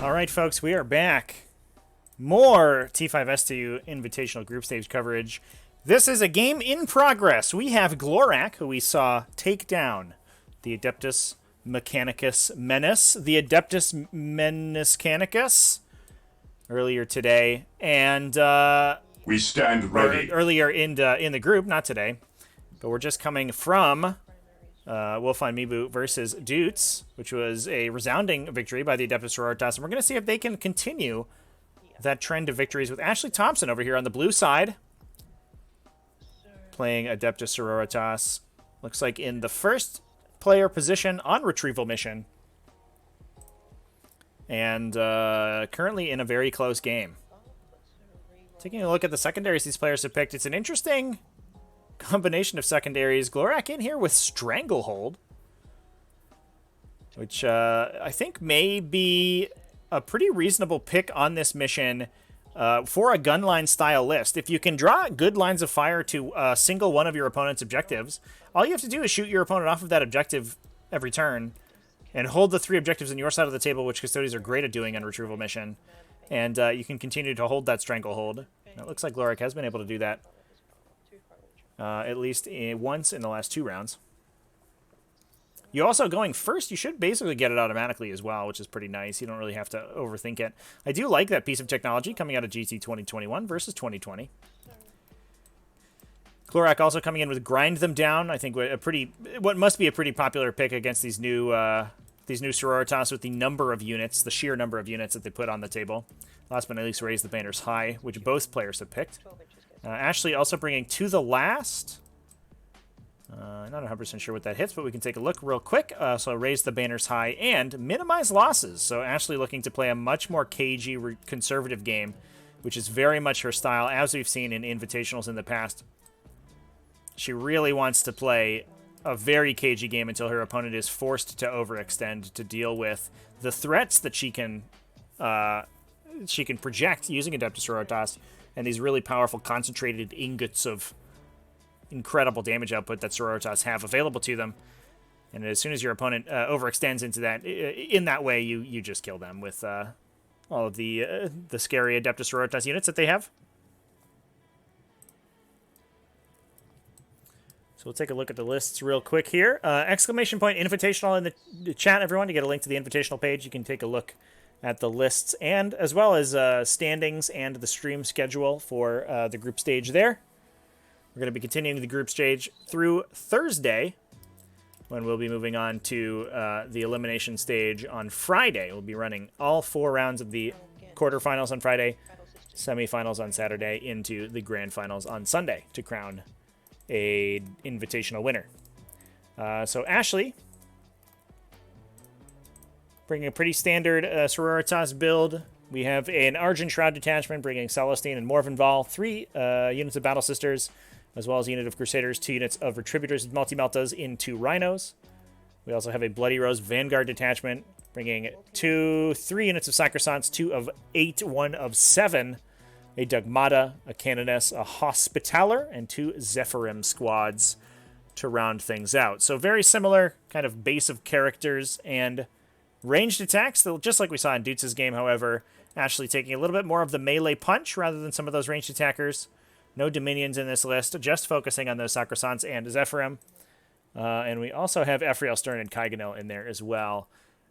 All right, folks, we are back. More T5S2 Invitational Group Stage coverage. This is a game in progress. We have Glorak, who we saw take down the Adeptus Mechanicus Menace, the Adeptus Meniscanicus, earlier today, and we stand ready. Earlier in the group, not today, but we're just coming from Wolfine Mibu versus Dutes, which was a resounding victory by the Adeptus Sororitas, and we're going to see if they can continue that trend of victories with Ashley Thompson over here on the blue side, playing Adeptus Sororitas. Looks like in the first player position on Retrieval Mission, and currently in a very close game. Taking a look at the secondaries these players have picked, it's an interesting combination of secondaries. Glorak in here with Stranglehold, which I think may be a pretty reasonable pick on this mission for a gunline style list. If you can draw good lines of fire to single one of your opponent's objectives, all you have to do is shoot your opponent off of that objective every turn and hold the 3 objectives on your side of the table, which Custodes are great at doing on Retrieval Mission. And you can continue to hold that Stranglehold. And it looks like Glorak has been able to do that at least once in the last 2 rounds. You also, going first, you should basically get it automatically as well, which is pretty nice. You don't really have to overthink it. I do like that piece of technology coming out of GT 2021 versus 2020. Glorak also coming in with Grind Them Down. I think what must be a pretty popular pick against these new Sororitas with the number of units, the sheer number of units that they put on the table. Last but not least, Raise the Banners High, which both players have picked. Ashley also bringing To the Last. Not 100% sure what that hits, but we can take a look real quick. So Raise the Banners High and Minimize Losses. So Ashley looking to play a much more cagey, conservative game, which is very much her style, as we've seen in Invitationals in the past. She really wants to play a very cagey game until her opponent is forced to overextend to deal with the threats that she can project using Adeptus Sororitas and these really powerful concentrated ingots of incredible damage output that Sororitas have available to them. And as soon as your opponent overextends into that, in that way, you just kill them with all of the scary Adeptus Sororitas units that they have. So we'll take a look at the lists real quick here. Exclamation point Invitational in the chat, everyone, to get a link to the Invitational page. You can take a look at the lists and as well as standings and the stream schedule for the group stage there. We're going to be continuing the group stage through Thursday, when we'll be moving on to the elimination stage on Friday. We'll be running all 4 rounds of the quarterfinals on Friday, semifinals on Saturday, into the grand finals on Sunday to crown a invitational winner. So Ashley, bringing a pretty standard Sororitas build. We have an Argent Shroud detachment bringing Celestine and Morvenval, 3 units of Battle Sisters, as well as a unit of Crusaders, 2 units of Retributors, Multi-Meltas into Rhinos. We also have a Bloody Rose Vanguard detachment, bringing 3 units of Sacrosants, 2 of 8, 1 of 7, a Dogmata, a Canoness, a Hospitaller, and 2 Zephyrim squads to round things out. So very similar kind of base of characters and ranged attacks, just like we saw in Dutz's game, however, Ashley taking a little bit more of the melee punch rather than some of those ranged attackers. No Dominions in this list, just focusing on those Sacrosants and Zephyrim. And we also have Ephriel Stern and Kaiganil in there as well.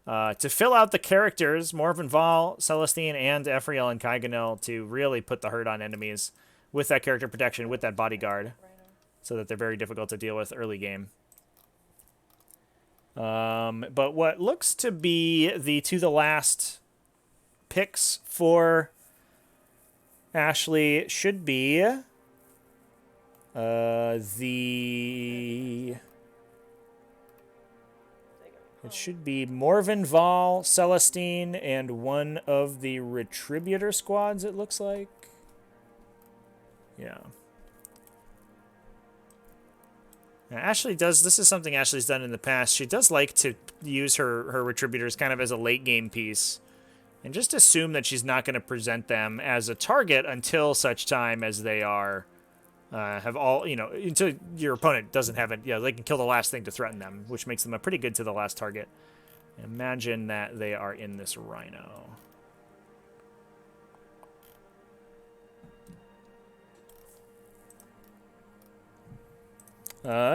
To fill out the characters, Morvenval, Celestine, and Ephriel and Kaiganil to really put the hurt on enemies with that character protection, with that bodyguard, so that they're very difficult to deal with early game. But what looks to be the To the Last picks for Ashley should be it should be Morvenval, Celestine, and 1 of the Retributor squads, it looks like. Yeah. Now, Ashley does, this is something Ashley's done in the past. She does like to use her Retributors kind of as a late game piece. And just assume that she's not going to present them as a target until such time as they are, have all, until your opponent doesn't have it. They can kill the last thing to threaten them, which makes them a pretty good to the last target. Imagine that they are in this Rhino.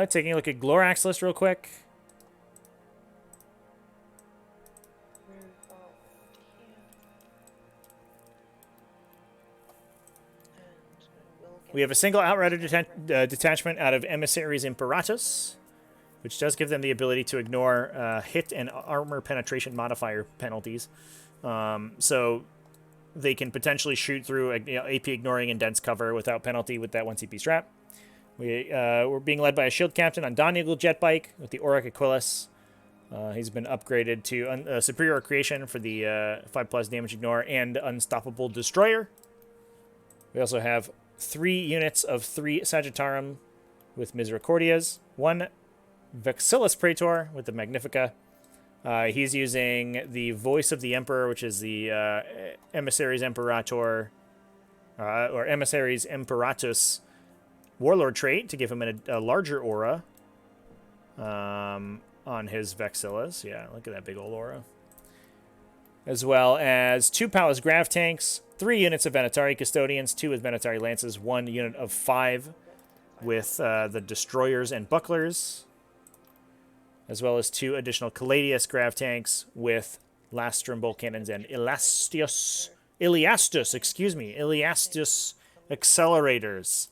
Taking a look at Glorak's list real quick. We have a single Outrider detachment out of Emissaries Imperatus, which does give them the ability to ignore hit and armor penetration modifier penalties. So they can potentially shoot through AP ignoring and dense cover without penalty with that 1 CP strap. We're being led by a shield captain on Dawn Eagle jet bike with the Auric Aquilus. He's been upgraded to Superior Creation for the 5+ damage ignore and Unstoppable Destroyer. We also have 3 units of 3 Sagittarum with Misericordias, 1 Vexillus Praetor with the Magnifica. He's using the Voice of the Emperor, which is the Emissaries Imperator, or Emissaries Imperatus Warlord trait to give him a larger aura on his Vexillus. Yeah, look at that big old aura. As well as 2 Palace Grav tanks, 3 units of Venatari Custodians, 2 with Venatari Lances, 1 unit of 5 with the Destroyers and Bucklers. as well as 2 additional Caladius grav tanks with Lastrum bolt cannons and Iliastus accelerators.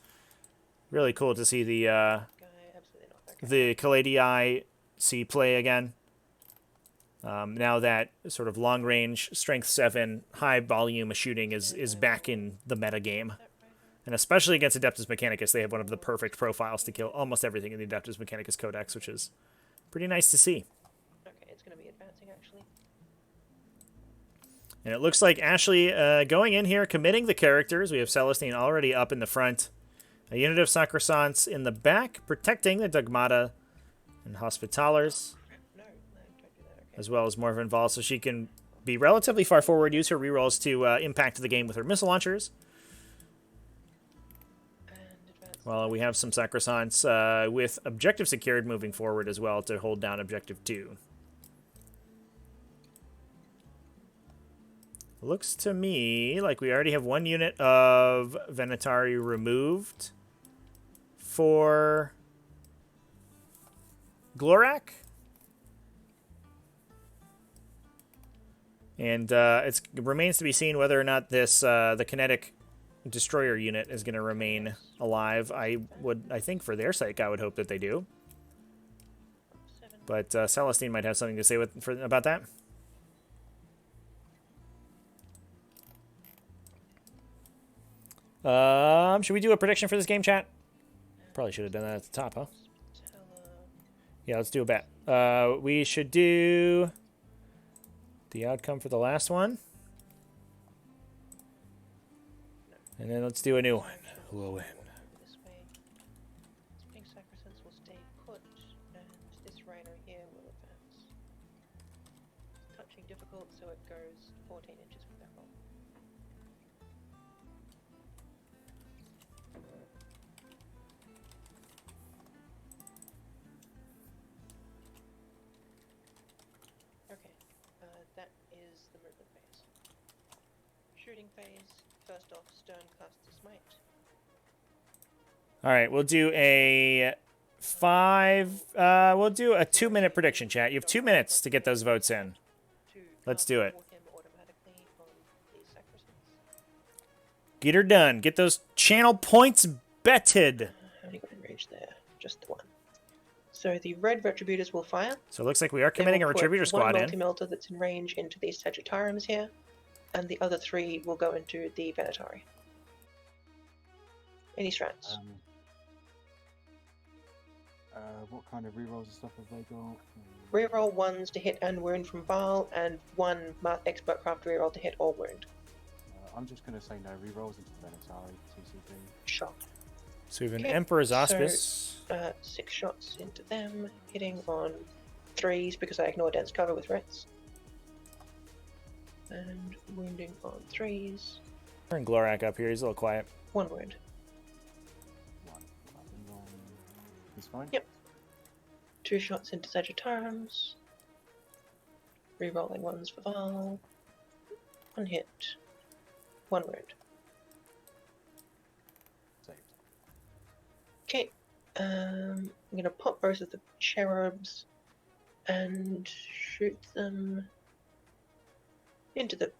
Really cool to see the Caladii see play again. Now that sort of long-range, strength 7, high-volume shooting is back in the metagame. And especially against Adeptus Mechanicus, they have one of the perfect profiles to kill almost everything in the Adeptus Mechanicus Codex, which is pretty nice to see. Okay, it's going to be advancing, actually. And it looks like Ashley going in here, committing the characters. We have Celestine already up in the front. A unit of Sacrosants in the back, protecting the Dogmata and Hospitalers. No, don't do that, okay. As well as Morven Vol, so she can be relatively far forward, use her rerolls to impact the game with her missile launchers. Well, we have some Sacrosants with objective secured moving forward as well to hold down objective 2. Looks to me like we already have 1 unit of Venatari removed for Glorak. And it remains to be seen whether or not this the kinetic destroyer unit is going to remain alive. I think for their sake, I would hope that they do. But Celestine might have something to say about that. Should we do a prediction for this game, chat? Probably should have done that at the top, huh? Yeah, let's do a bet. We should do the outcome for the last one. And then let's do a new one. Who will win? This way. Spring Sacrosants will stay put, and this rhino here will advance. Touching difficult, so it goes 14 inches with that roll. Okay, that is the movement phase. Shooting phase. First off, Stern casts a smite. All right, we'll do a 2-minute prediction, chat. You have 2 minutes to get those votes in. Let's do it. Get her done. Get those channel points betted. How many got in range there? Just the 1. So the red Retributors will fire. So it looks like we are committing a Retributor squad one in. multi-melter that's in range into these Sagittariums here, and the other 3 will go into the Venatari. Any strats? What kind of rerolls and stuff have they got? Reroll 1s to hit and wound from Val, and 1 expert craft reroll to hit or wound. I'm just going to say no rerolls into the Venatari, TCP. Shot. So we have an Okay, Emperor's Auspice. So, 6 shots into them, hitting on 3s because I ignore dense cover with Rets. And wounding on 3s. Turn Glorak up here. He's a little quiet. 1 wound. 1. He's fine? Yep. 2 shots into Sagittariums. Rerolling 1s for Val. 1 hit. 1 wound. Saved. Okay. I'm gonna pop both of the cherubs and shoot them into the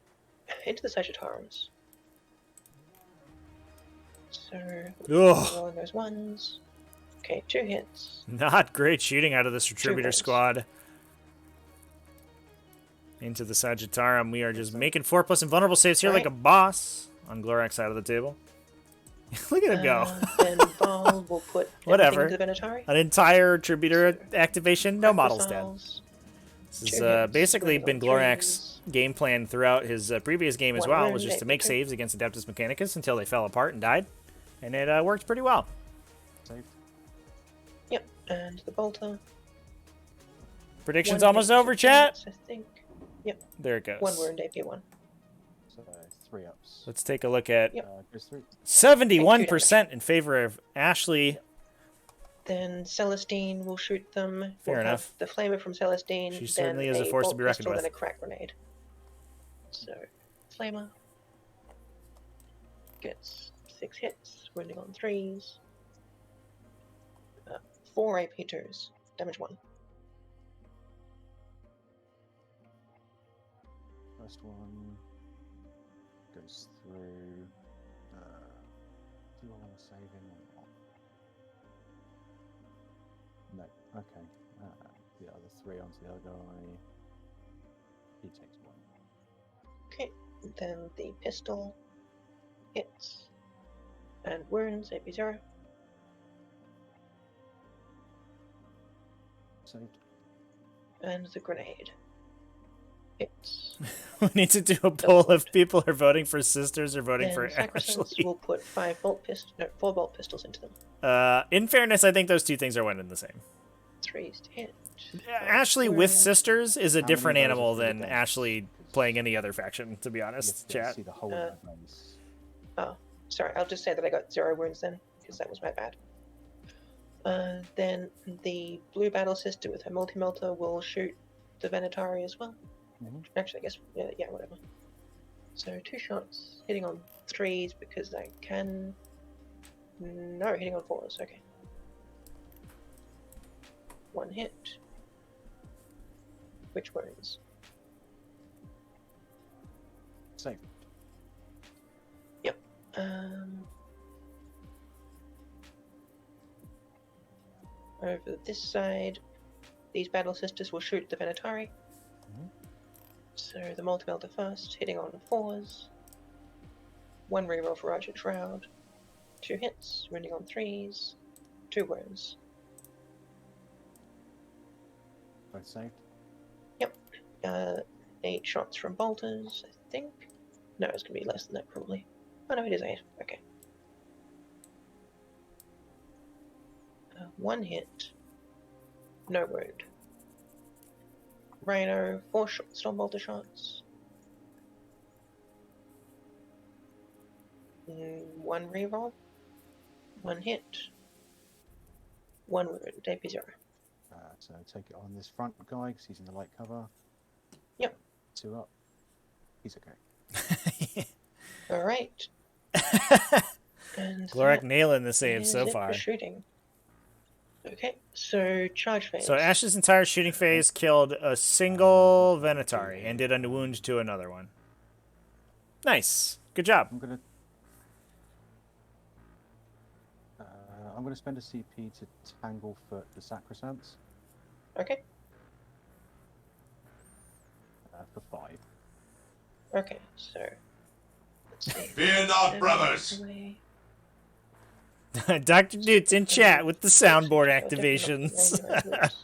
Sagittariums. So rolling those 1s. Okay, 2 hits. Not great shooting out of this Retributor rolls. squad. Into the Sagittarium. We are just making 4+ invulnerable saves here like a boss on Glorak's side of the table. Look at him go. Then Val will put Whatever. into the Venatari. An entire Retributor activation, no models dead. Missiles. This 2 has hits, basically been wounding on Glorak's game plan throughout his previous game as 1 well, wound, was just to 8 make hit. saves against Adeptus Mechanicus until they fell apart and died. And it worked pretty well. Saved. Yep, and the bolter. Prediction's 1 almost hit over, to chat. dance, I think. Yep, There it goes. 1 wound, AP1. So 3 ups. Let's take a look at Yep. Goes 3. 71% in favor of Ashley. Then Celestine will shoot them. Fair We'll have enough. The flamer from Celestine. She then certainly is a force to bolt be reckoned pistol, with. Then a crack grenade. So, flamer gets 6 hits, wounding on 3s. 4 AP2s, damage 1. First one goes through. Do I want to save him or not? No. Okay. The other 3 onto the other guy. He takes 1. Okay, then the pistol hits and wounds AP0. Saved. And the grenade hits. We need to do a poll if people are voting for sisters or voting for Then Sacrosanct Ashley. will put 4 bolt pistols into them. In fairness, I think those two things are one and the same. 3s to hit. Ashley with wounds. sisters is a How different many of those are animal for the than dice? Ashley playing any other faction, to be honest, You have to chat. see the whole of my base. Oh, sorry, I'll just say that I got 0 wounds then, because that was my bad. Then the blue battle sister with her multi-melter will shoot the Venatari as well. Mhm. Actually, I guess, yeah, whatever. So 2 shots, hitting on 3s because I can... No, hitting on 4s, okay. 1 hit. Which wounds? Save. Yep. Over this side, these battle sisters will shoot the Venatari. Mhm. So the multi-melter first, hitting on 4s. 1 reroll for Archer Shroud. 2 hits, wounding on 3s. 2 wounds. Both saved. 8 shots from bolters, I think. No, it's going to be less than that, probably. Oh no, it is 8. Okay. 1 hit. No wound. Rhino, 4 storm bolter shots. 1 reroll. 1 hit. 1 wound. AP0. So take it on this front guy because he's in the light cover. Yep. 2 up. He's okay. Alright. And Glorak that nailing the save is so it far. for shooting. Okay, so charge phase. So Ash's entire shooting phase killed a single Venatari and did a wound to another one. Nice. Good job. I'm gonna spend a CP to tangle foot the Sacrosancts Okay, for 5. okay, so... Let's see. Fear not, brothers. Away. Dr. Newt's in chat with the soundboard Oh, definitely not activations. the range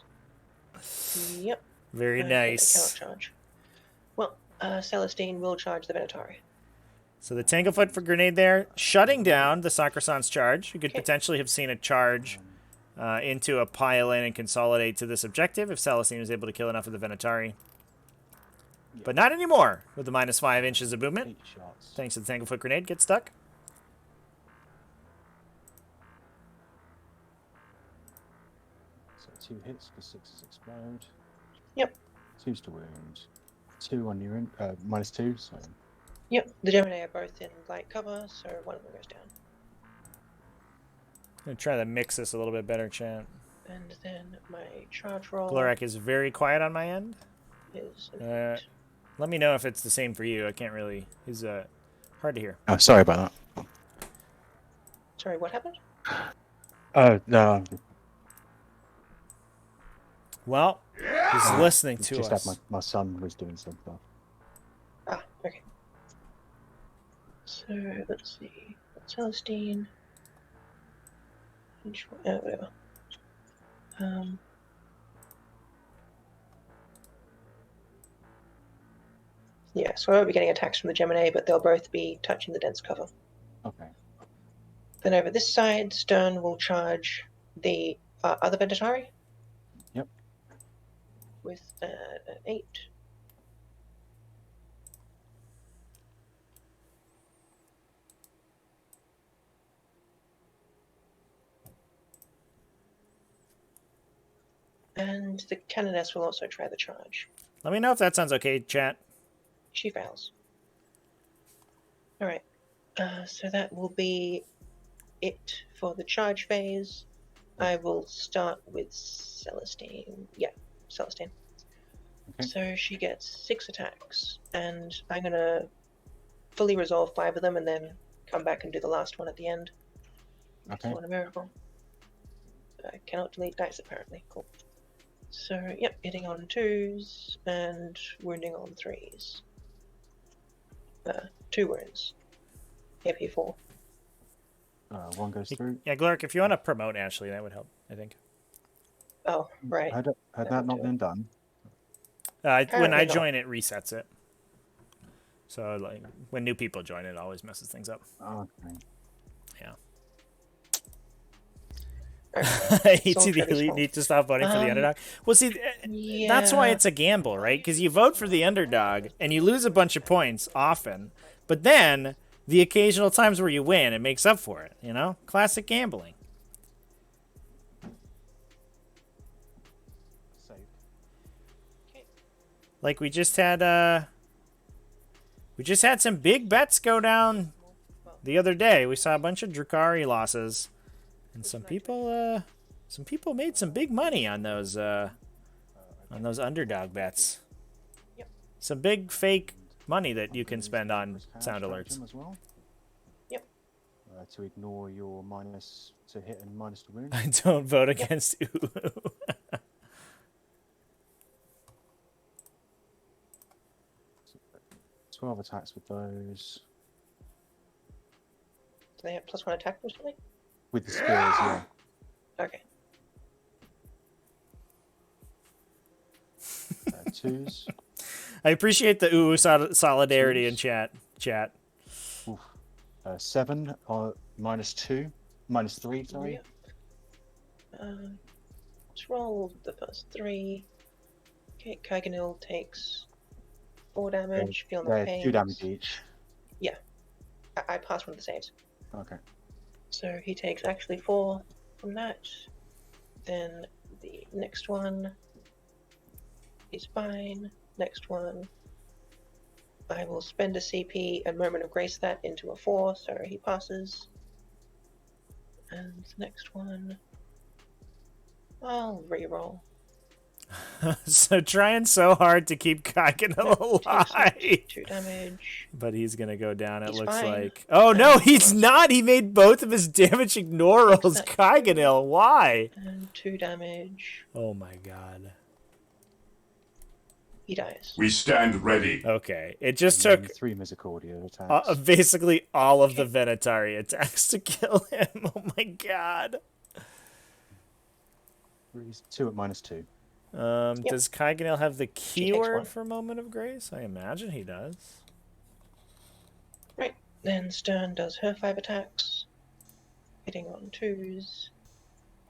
moves. Yep. Very Okay, they nice. cannot charge. Well, Celestine will charge the Venatari. So the Tanglefoot for grenade there, shutting down the Sacrosanct's charge. You could Okay. potentially have seen a charge into a pile-in and consolidate to this objective if Celestine was able to kill enough of the Venatari. But not anymore with the minus 5 inches of movement. 8 shots. Thanks to the Tanglefoot grenade. Get stuck. So 2 hits because 6s explode. Yep. 2's to wound. 2 on your minus 2. So Yep, the Gemini are both in light cover, so one of them goes down. I'm going to try to mix this a little bit better, chat. And then my charge roll Glorak is very quiet on my end. is... Let me know if it's the same for you. I can't really... He's hard to hear. oh, sorry about that. Sorry, what happened? No, Well, he's listening to just us. had my son was doing some stuff. Ah, okay. So, let's see. Celestine. Whatever. Yeah, so I won't be getting attacks from the Gemini, but they'll both be touching the dense cover. Okay. Then over this side, Stern will charge the other Venatari. Yep. With an 8. And the Canoness will also try the charge. Let me know if that sounds okay, chat. She fails. Alright, so that will be it for the charge phase. I will start with Celestine. Yeah, Celestine. Okay. So she gets 6 attacks, and I'm gonna fully resolve 5 of them and then come back and do the last one at the end. Okay. So on a miracle. I cannot delete dice apparently. Cool. So, yep, hitting on 2s and wounding on 3s. 2 wounds. AP4. One goes through. Yeah, Glorak, if you want to promote Ashley, that would help, I think. Oh, right. Had That that would not do been it. done? When I Apparently not. join, it resets it. So, like, when new people join, it always messes things up. Okay. Yeah. Okay. I see the Trevor's elite fault. need to stop voting for the underdog. Well, see, that's why Yeah. it's a gamble, right? Because you vote for the underdog, and you lose a bunch of points often. But then, the occasional times where you win, it makes up for it, you know? Classic gambling. Saved. Okay. Like, we just had some big bets go down the other day. We saw a bunch of Drukhari losses, and some people made some big money on those underdog bets. Yep. Some big fake money that you can spend on Cash sound from alerts. him as well. Yep. To ignore your minus to hit and minus to wound. Don't vote against Ooh. 12 attacks with those. Do they have +1 attack or something? With the skills, yeah. Okay. 2s. I appreciate the ooh solidarity in chat. Oof. 7 -2. -3, sorry. Yep. Let's roll the first 3. Okay, Kaiganil takes 4 damage. Feel no pain. 2 damage each. Yeah. I passed one of the saves. Okay. So he takes actually 4 from that. Then the next one is fine. Next one, I will spend a CP and Moment of Grace that into a 4, so he passes. And the next one, I'll reroll. So trying so hard to keep Kaganil alive. 2 damage. But he's going to go down, it He's looks fine. like. Oh, no, And he's close. not. He made both of his damage ignore rolls. that Kaganil, why? And 2 damage. Oh, my God. He dies. We stand ready. Okay. It just And then took 3 Misericordia attacks. basically all of the Venatari attacks to kill him. Oh, my God. 2 at -2. Yep. Does Kaganil have the takes keyword 1. for Moment of Grace? I imagine he does. Right. Then Stern does her 5 attacks. Hitting on 2s.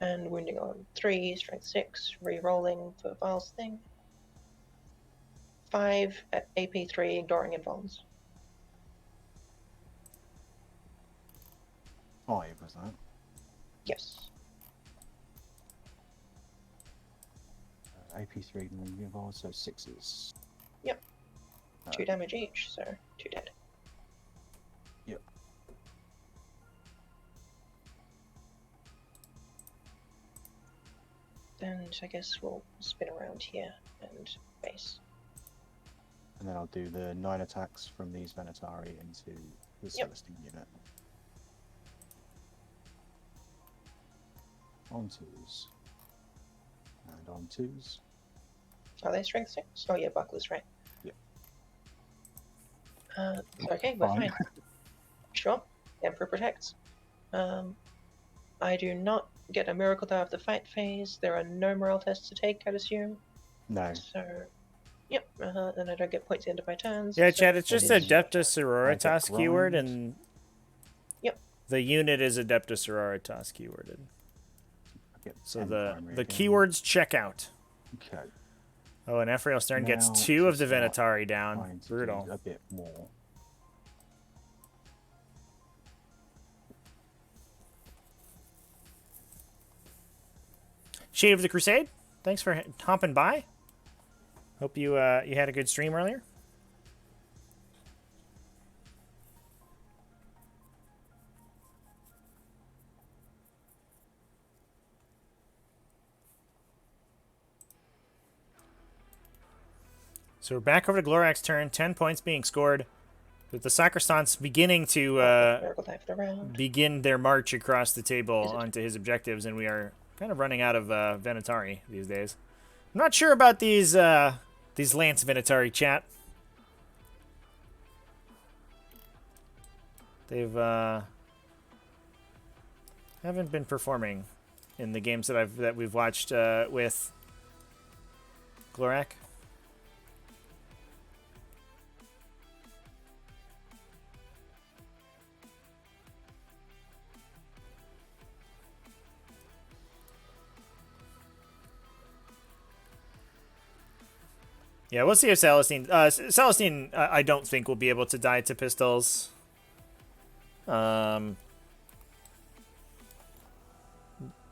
And wounding on 3, strength 6, re-rolling for Val's thing. 5 at AP3, ignoring invulns. 5 was that? Yes. AP3 involved, so 6s. Yep. 2 damage each, so 2 dead. Yep. And I guess we'll spin around here and base. And then I'll do the 9 attacks from these Venatari into the Celestine unit. On 2s. And on 2s. Are they strength 6? Oh yeah, Buckler's right. Yep. Okay, we're fine. Sure. Emperor protects. I do not get a miracle though of the fight phase. There are no morale tests to take, I'd assume. No. So, yep. And I don't get points at the end of my turns. Yeah, so Chad, it's just it is- Adeptus Sororitas grind. keyword, and Yep. the unit is Adeptus Sororitas keyworded. I get So 10 primary the again. keywords check out. Okay. Oh, and Ephrael Stern gets Now 2 of the to start Venatari down. trying to do Brutal. a bit more. Shade of the Crusade, thanks for hopping by. Hope you you had a good stream earlier. So we're back over to Glorak's turn. 10 points being scored. With the Sacrostants beginning to Miracle Die for the round. begin their march across the table onto his objectives, and we are kind of running out of Venatari these days. I'm not sure about these Lance Venatari, chat. They've haven't been performing in the games that we've watched with Glorak. Yeah, we'll see if Celestine... Celestine, I don't think will be able to die to pistols. I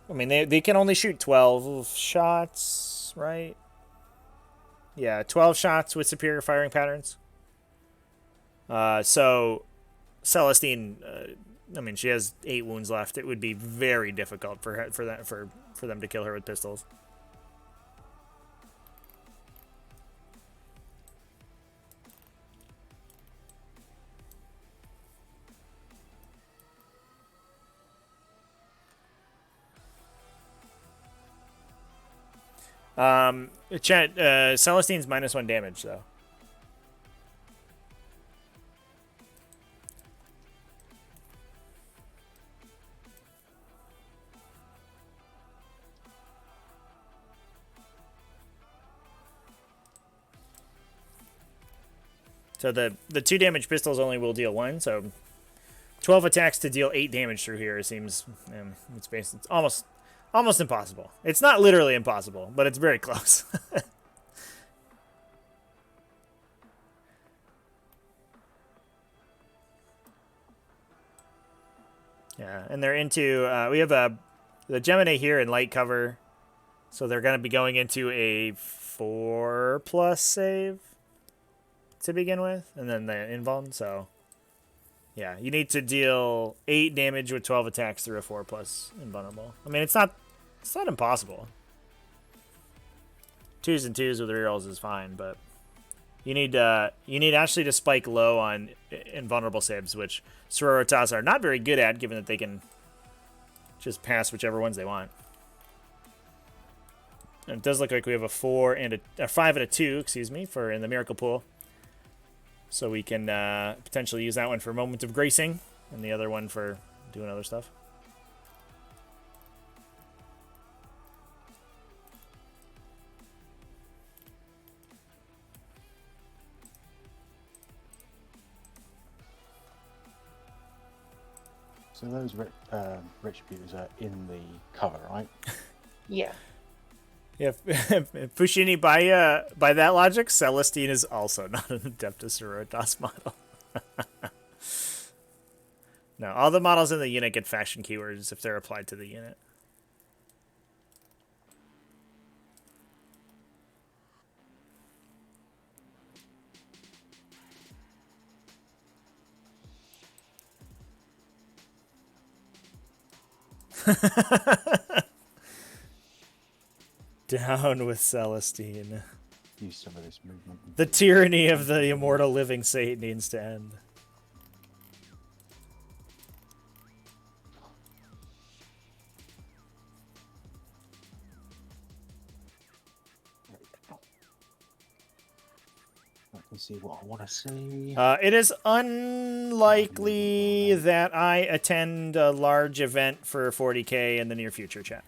mean, they can only shoot 12 shots, right? Yeah, 12 shots with superior firing patterns. So, Celestine... I mean, she has 8 wounds left. It would be very difficult for them to kill her with pistols. Chat, Celestine's -1 damage, though. So the 2 damage pistols only will deal 1, so 12 attacks to deal 8 damage through here seems it's almost impossible. It's not literally impossible, but it's very close. Yeah, and they're into we have the Gemini here in light cover, so they're going to be going into a 4+ save to begin with, and then the invuln. So yeah, you need to deal 8 damage with 12 attacks through a 4+ invulnerable. I mean, it's not impossible. 2s and 2s with rerolls is fine, but you need actually to spike low on invulnerable saves, which Sororitas are not very good at, given that they can just pass whichever ones they want. And it does look like we have a 5 and a 2, excuse me, for in the miracle pool. So we can potentially use that one for moment of gracing, and the other one for doing other stuff. So those retributors are in the cover, right? Yeah. Yeah, Fushini, by that logic, Celestine is also not an Adeptus Sororitas model. No, all the models in the unit get faction keywords if they're applied to the unit. Down with Celestine. Use some of this movement. The tyranny of the immortal living saint needs to end. Let me see what I want to see. It is unlikely that I attend a large event for 40k in the near future, chat.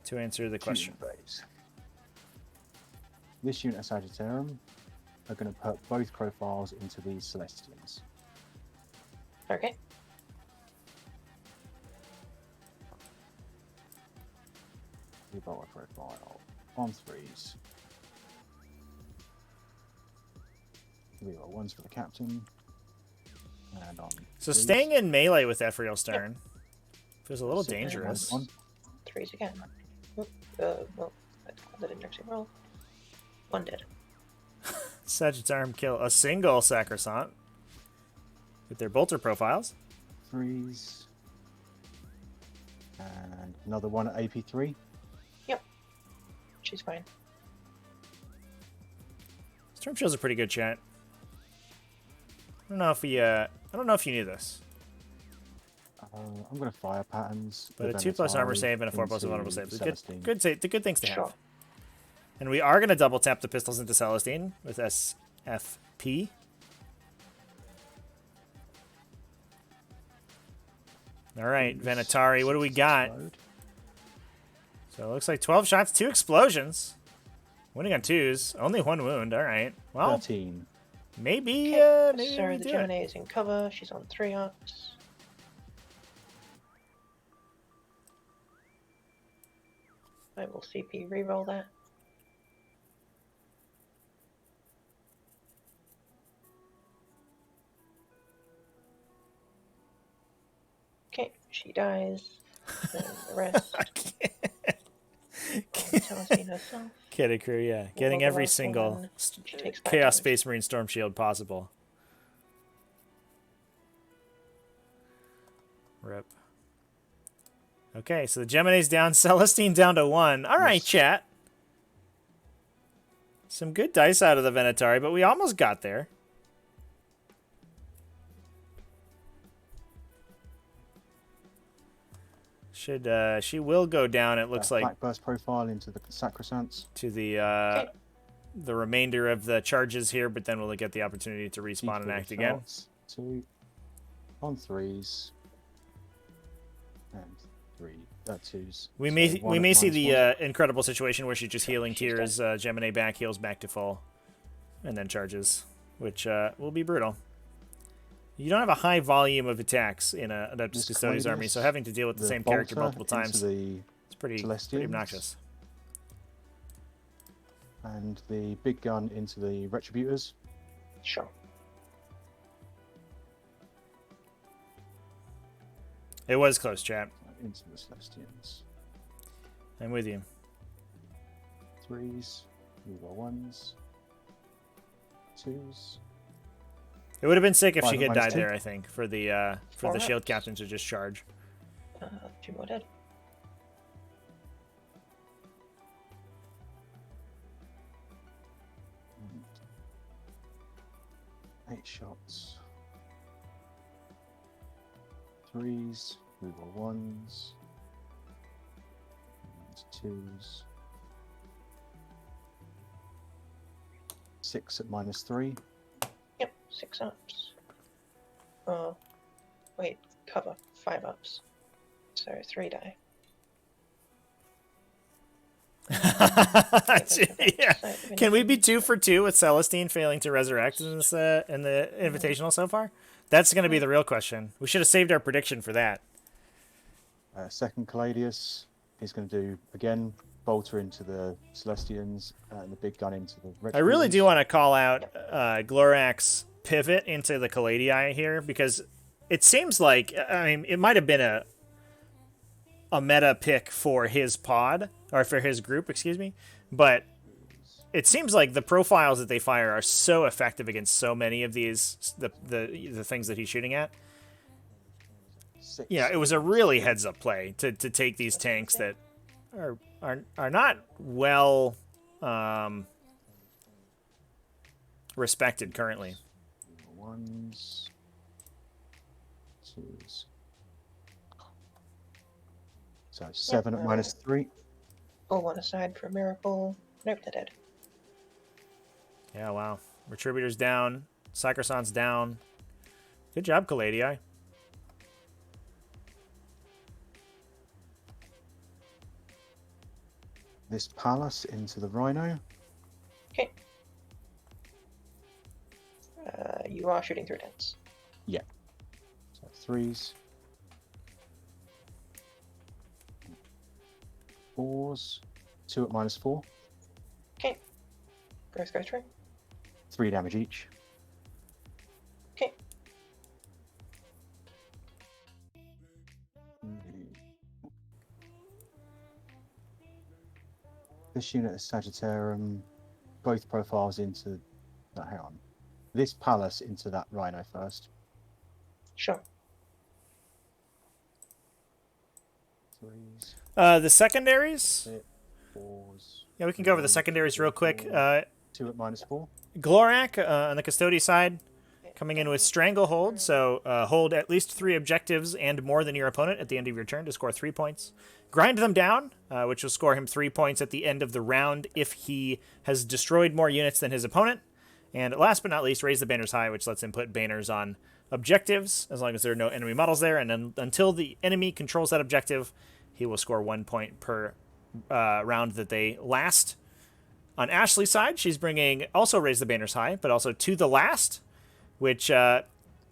To answer the question. This unit of Sagittarium are going to put both profiles into these Celestians. Okay. Ebola profile on 3s. Reroll 1s for the captain. And on So 3s. staying in melee with Ephriel Stern feels a little So, dangerous. 3s again. Well, that didn't actually roll. 1 dead. Sagittarium kill a single Sacrosant with their bolter profiles. 3s. And another one at AP3. Yep. She's fine. Storm Shield's a pretty good chat. I don't know if you knew this. I'm going to fire patterns. But a 2+ armor save and a 4+ vulnerable save. Good things to have. Sure. And we are going to double tap the pistols into Celestine with SFP. All right, Venatari, what do we got? So it looks like 12 shots, 2 explosions. Winning on 2s, only 1 wound. All right. Well, 13. maybe Sorry, we the do Gemini it. is in cover. She's on 3 ups. I will CP reroll that. Okay, she dies. Then the rest. Celestine herself. Kitty crew, yeah. Getting roll the every last single one. She takes 5 Chaos damage. Space Marine Storm Shield possible. Rip. Okay, so the Gemini's down, Celestine down to 1. All right, Yes. chat. Some good dice out of the Venatari, but we almost got there. She will go down, it looks like, Black burst profile into the Sacrosanct. to the Okay. the remainder of the charges here, but then we'll get the opportunity to respawn and act again. 2 on 3s and 2s. We So may one at see the -1. incredible situation where she's just healing She's tears, Gemini back, heals back to full, and then charges, which will be brutal. You don't have a high volume of attacks in an Adeptus This Custodes army, so Custodes, having to deal with the same character Bolter multiple into times the is pretty Celestians. obnoxious. And the big gun into the Retributors. Sure. It was close, chat. Into the Celestians. I'm with you. 3s, reroll 1s, 2s. It would have been sick if she Five had minus died 2. there, I think, for the Four shield ups. captain to just charge. 2 more dead. And 8 shots. 3s, reroll 1s, and 2s. 6 at -3. Yep, 6 ups. Oh, wait, cover. 5 ups. So 3 die. Yeah. Can we be 2 for 2 with Celestine failing to resurrect in this in the Invitational so far? That's going to be the real question. We should have saved our prediction for that. Second Caladius is going to do, again, Bolter into the Celestians and the big gun into the Retributors. I really do want to call out Glorak's pivot into the Caladii here, because it seems like, I mean, it might have been a meta pick for his pod, or for his group, excuse me, but it seems like the profiles that they fire are so effective against so many of these, the things that he's shooting at. 6. Yeah, it was a really heads-up play to take these tanks that are not well respected currently. 1s, 2s. So 7 at -3. Pull one aside for a miracle. Nope, they're dead. Yeah, wow. Retributor's down. Sacrosankt's down. Good job, Caladii. This Palace into the Rhino. Okay. You are shooting through tents. Yeah. So 3s. 4s. 2 at -4. Okay. Growth goes through. 3 damage each. Okay. This unit is Sagittarium. Both profiles into... No, hang on. This Palace into that Rhino first. Sure. Threes. The secondaries. Hit. Fours. Yeah, we can go over the secondaries real quick. 2 at -4. Glorak on the Custodes side, coming in with Stranglehold, so hold at least 3 objectives and more than your opponent at the end of your turn to score 3 points. Grind them down, which will score him 3 points at the end of the round if he has destroyed more units than his opponent. And last but not least, raise the banners high, which lets him put banners on objectives, as long as there are no enemy models there. And then until the enemy controls that objective, he will score 1 point per round that they last. On Ashley's side, she's bringing also raise the banners high, but also to the last, which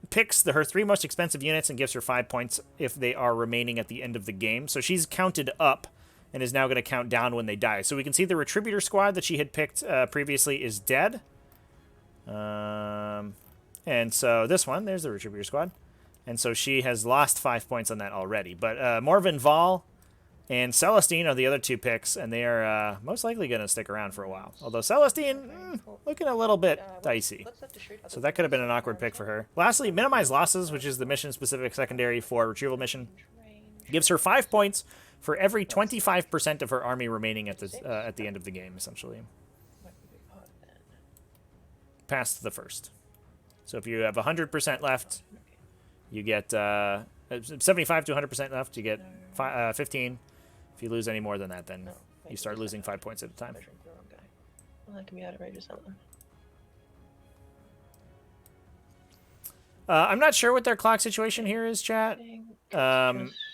picks her 3 most expensive units and gives her 5 points if they are remaining at the end of the game. So she's counted up and is now going to count down when they die. So we can see the Retributor squad that she had picked previously is dead. And so this one, there's the Retributor squad. And so she has lost 5 points on that already. But Morven Val and Celestine are the other 2 picks, and they are most likely going to stick around for a while. Although Celestine, looking a little bit dicey. So that could have been an awkward pick for her. Lastly, Minimize Losses, which is the mission-specific secondary for Retrieval Mission. Gives her 5 points for every 25% of her army remaining at the end of the game, essentially. Past the first. So if you have 100% left, you get 75 to 100% left, you get 15. If you lose any more than that, then you start losing 5 points at a time. Well, that can be out of range or something. I'm not sure what their clock situation here is, chat.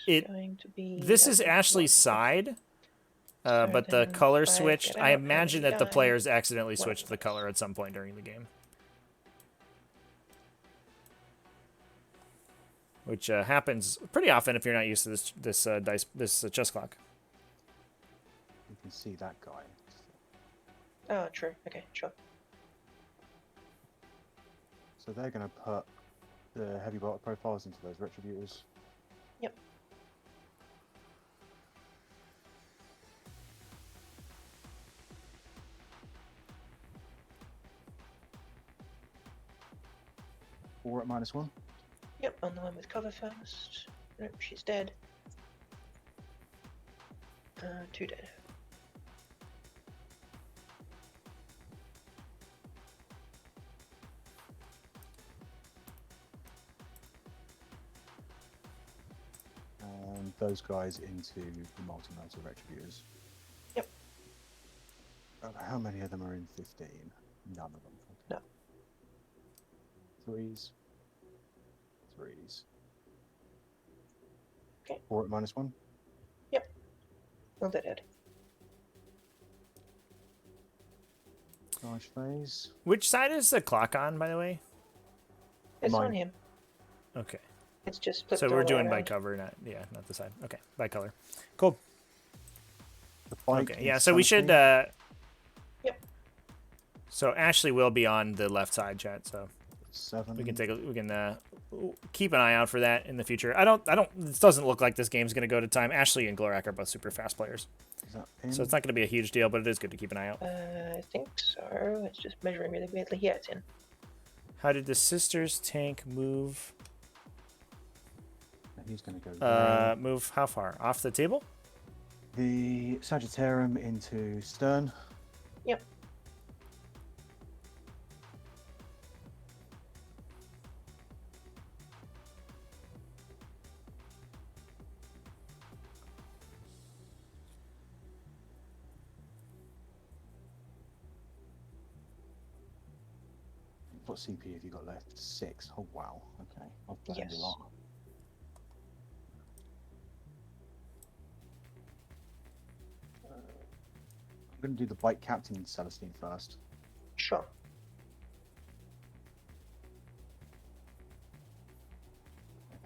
This is Ashley's side, but the color switched. I imagine that the players accidentally switched the color at some point during the game, which happens pretty often if you're not used to this chess clock. You can see that guy. Oh, true. Okay, sure. So they're going to put the heavy bolter profiles into those Retributors. Yep. Four at -1. Yep, on the one with cover first. Nope, she's dead. 2 dead. And those guys into the multi-motor Retributors. Yep. How many of them are in 15? None of them. Okay. No. Threes. Threes. Okay. 4 at -1. Yep. Well, they're dead. Charge phase. Which side is the clock on, by the way? It's Mine. on him. Okay. It's just flipped So all we're the way doing by around. cover, not the side. Okay, by color. Cool. The bike Okay, yeah. is So we should. something. Yep. So Ashley will be on the left side, chat. So 7. we can keep an eye out for that in the future. I don't. It doesn't look like this game's gonna go to time. Ashley and Glorak are both super fast players, Is that in? so it's not gonna be a huge deal. But it is good to keep an eye out. I think so. It's just measuring really weirdly. Yeah, it's in. How did the sisters tank move? He's going to go there. Move how far off the table? The Sagittarium into Stern. Yep. What CP have you got left? 6. Oh wow. Okay, I've planned Yes. a lot. I'm going to do the bike captain Celestine first. Sure.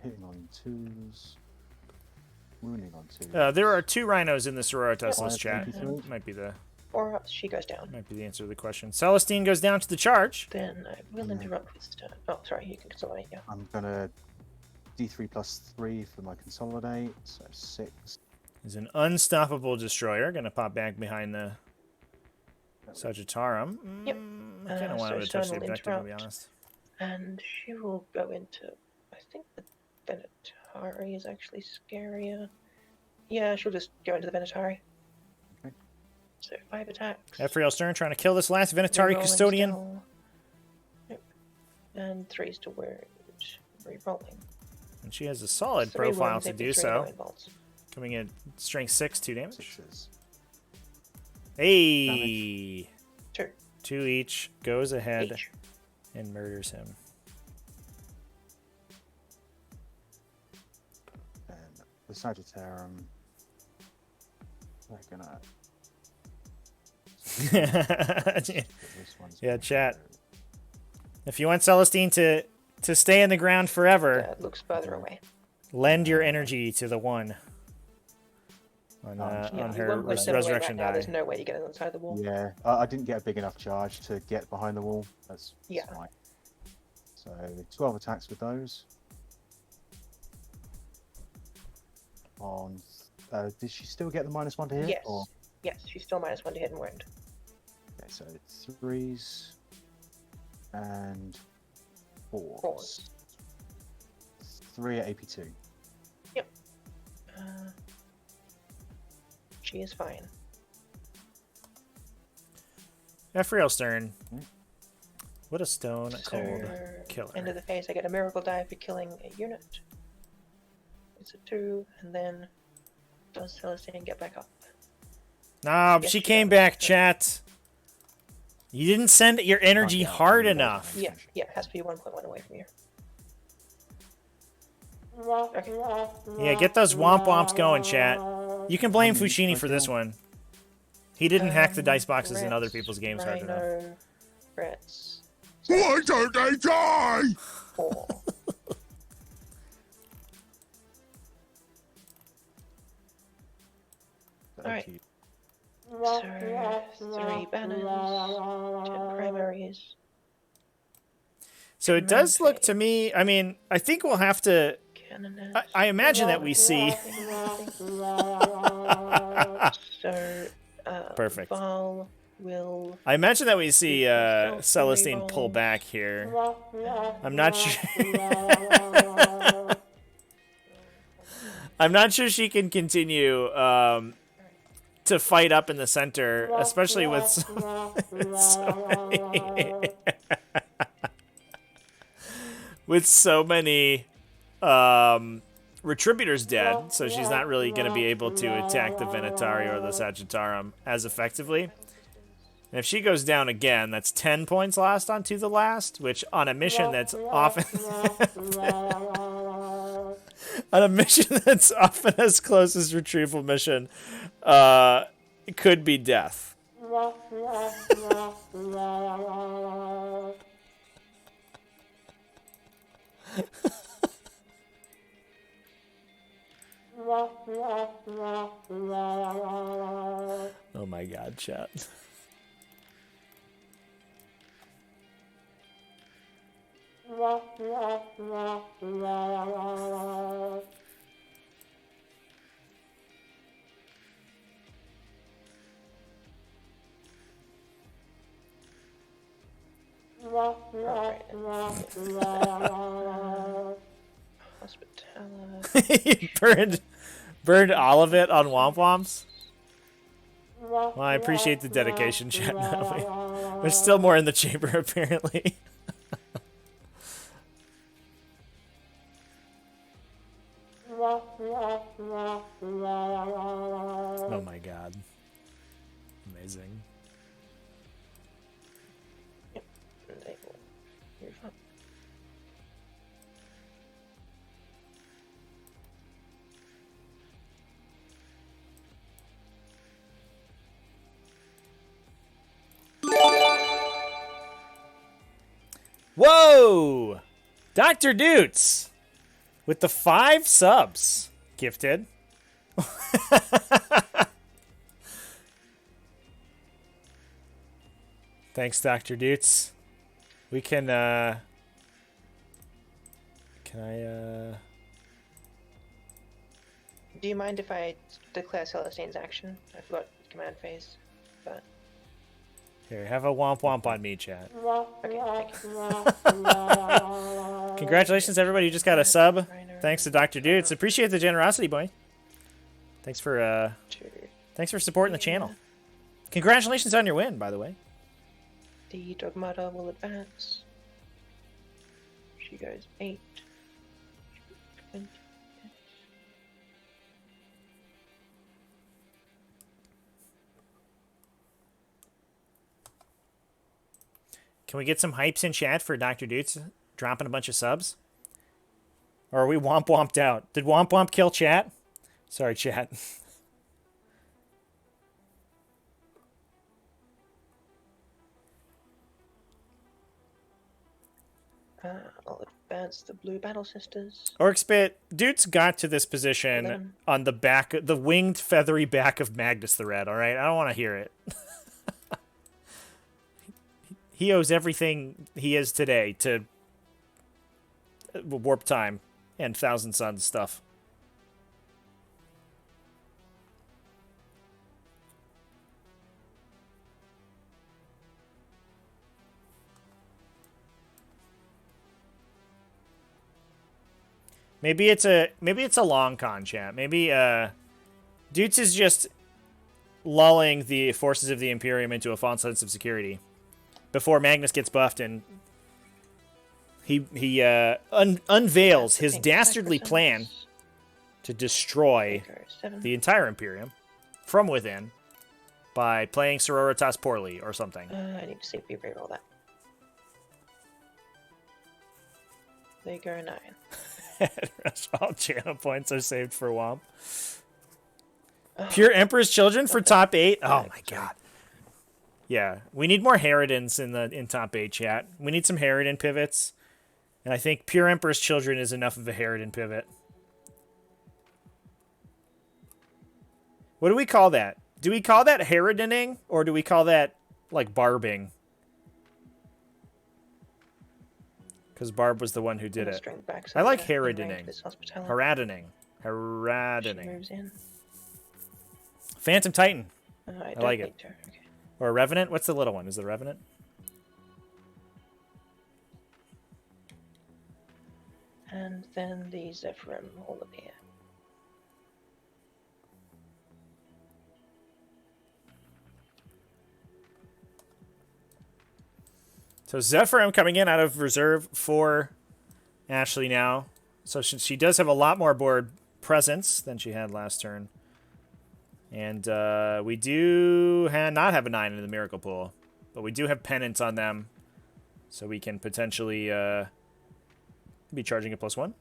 Hitting on 2s. Wounding on 2s. There are 2 rhinos in the Sororitas Yep. list, chat. 523. Might be the She goes down. answer to the question. Celestine goes down to the charge. Then I will interrupt with stun. Oh, sorry, you can consolidate, yeah. I'm going to D3 + 3 for my consolidate, so 6. Is an unstoppable destroyer. Gonna pop back behind the Sagittarium. Yep. I kind of want so him to touch the Stern will objective, to be interrupt. honest. And she will go into. I think the Benetari is actually scarier. Yeah, she'll just go into the Venatari. Okay. So 5 attacks. Ephrael Stern trying to kill this last Venatari Rerolling Custodian. still. Yep. And 3's to wound. Rerolling. And she has a solid 3 profile wounds, to AP3 do so. nine bolts. Coming in strength 6, 2 damage. Sixes. Hey! 2 2 each. Goes ahead each. and murders him. And the Sagittarium. They're gonna. Yeah, chat. If you want Celestine to stay in the ground forever, That looks further away. lend your energy to the one on, Yeah, on you her won't push them away resurrection right now. die. There's no way you get on the side of the wall. Yeah, I didn't get a big enough charge to get behind the wall. That's Yeah. fine. So 12 attacks with those. On, did she still get the -1 to hit? Yes. Or? Yes, she's still -1 to hit and wound. Okay, so 3s and 4s. 4s. 3 at AP2. She is fine. Ephrael Stern. Hmm. What a stone cold So, killer. end of the phase, I get a miracle die for killing a unit. It's a 2, and then does Celestine get back up? Nah, Yes, she she came does. back, chat. You didn't send your energy yeah, hard yeah. enough. Yeah, it has to be 1.1 away from you. Okay. Yeah, get those womp womps going, chat. You can blame Fushini for this okay. one. He didn't hack the dice boxes in other Rats, people's games hard enough. Rhino, Rats, Why don't they die? 4. Alright. Okay. So, 3 banners, 10 primaries. So it does look to me, I mean, I think we'll have to, Cannonettes. I imagine that we see, So, Perfect. Val will. I imagine that we see Celestine pull back here. I'm not sure. I'm not sure she can continue to fight up in the center, especially with so many, with so many Retributors dead, so she's not really going to be able to attack the Venatari or the Sagittarum as effectively. And if she goes down again, that's 10 points lost on To the Last, which on a mission that's often on a mission that's often as close as retrieval mission, it could be death. Oh my god, chat. He burned all of it on Womp Womps. Well, I appreciate the dedication, chat. There's still more in the chamber, apparently. Oh my god. Amazing. Whoa! Dr. Doots with the 5 subs gifted. Thanks, Dr. Doots. We can, can I, Do you mind if I declare Celestine's action? I forgot command phase, but Here, have a womp womp on me, chat. okay, thank you. Congratulations, everybody who just got a sub. Thanks to Dr. Doots. Appreciate the generosity, boy. Thanks for 2. thanks for supporting the channel. Congratulations on your win, by the way. The Dogmata will advance. She goes 8. 20. Can we get some hypes in chat for Dr. Dutes dropping a bunch of subs? Or are we womp-womped out? Did womp-womp kill chat? Sorry, chat. I'll advance the Blue Battle Sisters. Orcspit, Dutes got to this position 11. on the back, the winged, feathery back of Magnus the Red, all right? I don't want to hear it. He owes everything he is today to Warp Time and Thousand Suns stuff. Maybe it's a long con, chat. Maybe Dutes is just lulling the forces of the Imperium into a false sense of security before Magnus gets buffed and he unveils his dastardly plan to destroy the entire Imperium from within by playing Sororitas poorly or something. I need to see if we reroll that. They go 9. All channel points are saved for Womp. Pure Emperor's Children for top 8. Oh my god. Yeah, we need more Harridans in top 8 chat. We need some Harridan pivots. And I think Pure Emperor's Children is enough of a Harridan pivot. What do we call that? Do we call that Harridaning or do we call that like barbing? Because Barb was the one who did it. I like Harridaning. Harridaning. Moves in. Phantom Titan. I like it. Okay. Or Revenant? What's the little one? Is it Revenant? And then the Zephyrim all appear. So Zephyrim coming in out of reserve for Ashley now. So she does have a lot more board presence than she had last turn. And we do not have a 9 in the Miracle Pool. But we do have Penance on them. So we can potentially be charging a +1.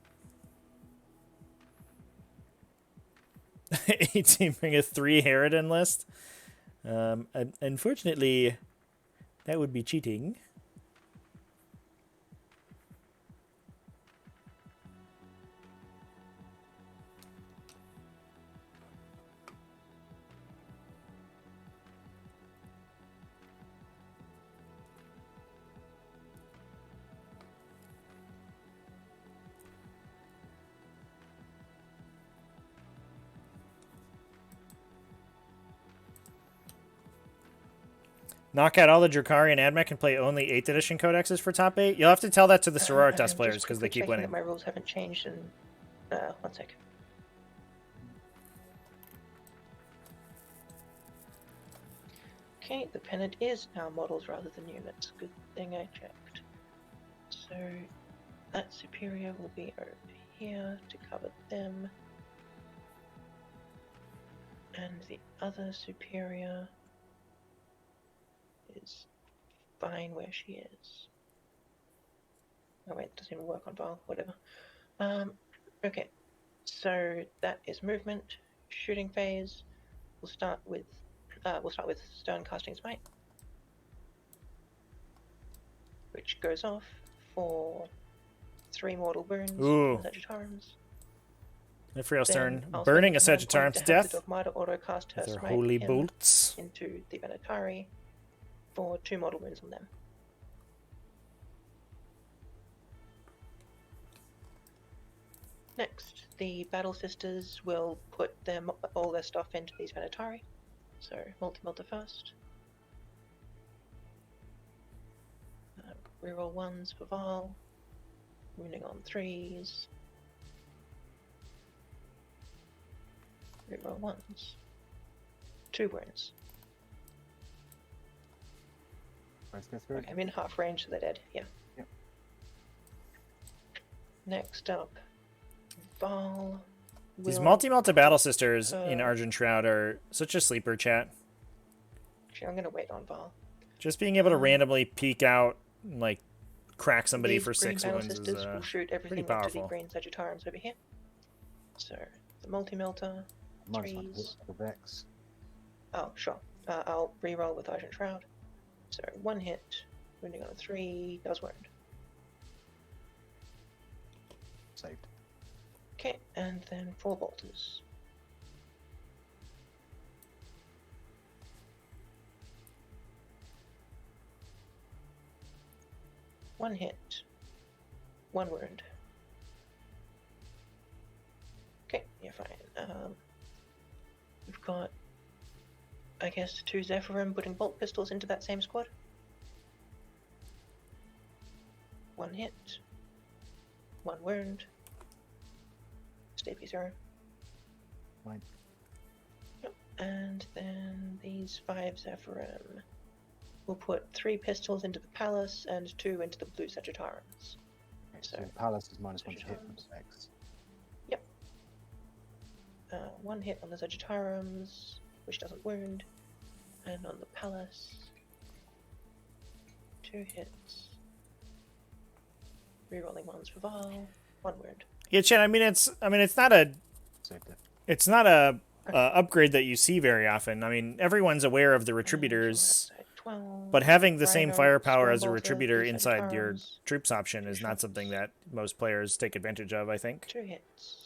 18 bring a 3 Harridan list. Unfortunately, that would be cheating. Knock out all the Drakari and Admech and play only 8th edition codexes for top 8? You'll have to tell that to the Sororitas players because they keep winning. That my rules haven't changed in 1 second. Okay, the pennant is now models rather than units. Good thing I checked. So that superior will be over here to cover them. And the other superior is fine where she is. Oh wait, doesn't even work on Val, whatever. Okay, so that is movement. Shooting phase. We'll start with Stone Casting Smite, which goes off for 3 mortal wounds. Ooh. Sagittarums. Nifrio's turn. Burning a Sagittarum to death Auto-cast her with her smite holy bolts. into the Venatari for 2 mortal wounds on them. Next, the Battle Sisters will put all their stuff into these Venatari. So, multi-melter first. Reroll 1s for Val. Wounding on 3s. Reroll ones. 2 wounds. Both go through. Okay, I'm in half range, so they're dead. Yeah. Yep. Next up, Val. These will- multi-melta battle sisters in Argent Shroud are such a sleeper, chat. Actually, I'm gonna wait on Val. Just being able to randomly peek out and, like, crack somebody These for green 6 battle wounds is sisters will shoot everything pretty into the powerful. green Sagittariums over here. So the multi-melter, Minus 1 hit threes. for the Vex. Oh, sure. I'll re-roll with Argent Shroud. So 1 hit, wounding on a 3, does wound. Saved. Okay, and then 4 bolters. One hit, 1 wound. Okay, you're fine. We've got, I guess, 2 Zephyrim putting bolt pistols into that same squad. 1 hit, 1 wound. Stay 0. Fine. Yep. And then these 5 Zephyrim will put 3 pistols into the Palace and 2 into the blue Sagittarians. Okay, So- so Palace is minus 1 to hit from Vex. 1 hit on the Sagittariums, which doesn't wound, and on the Palace, 2 hits. Rerolling ones for Val, 1 wound. Yeah, Chan, I mean, it's not a Saved it. upgrade that you see very often. I mean, everyone's aware of the Retributors, And 12, but having the same Rhino, firepower as a Stormbolter, Retributor blue inside your Sagittariums, troops option is not something that most players take advantage of, I think. 2 hits.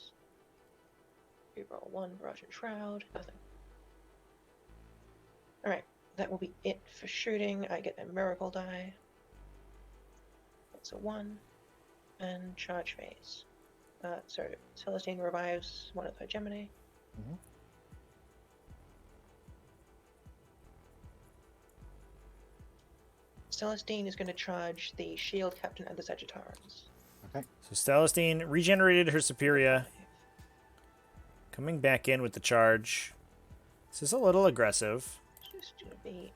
Reroll 1 for Argent Shroud, nothing. Alright, that will be it for shooting. I get a miracle die. That's a 1. And charge phase. So Celestine revives one of her Gemini. Mhm. Celestine is going to charge the shield captain and the Sagittarians. Okay. So Celestine regenerated her Superior, coming back in with the charge. This is a little aggressive. It's just going to be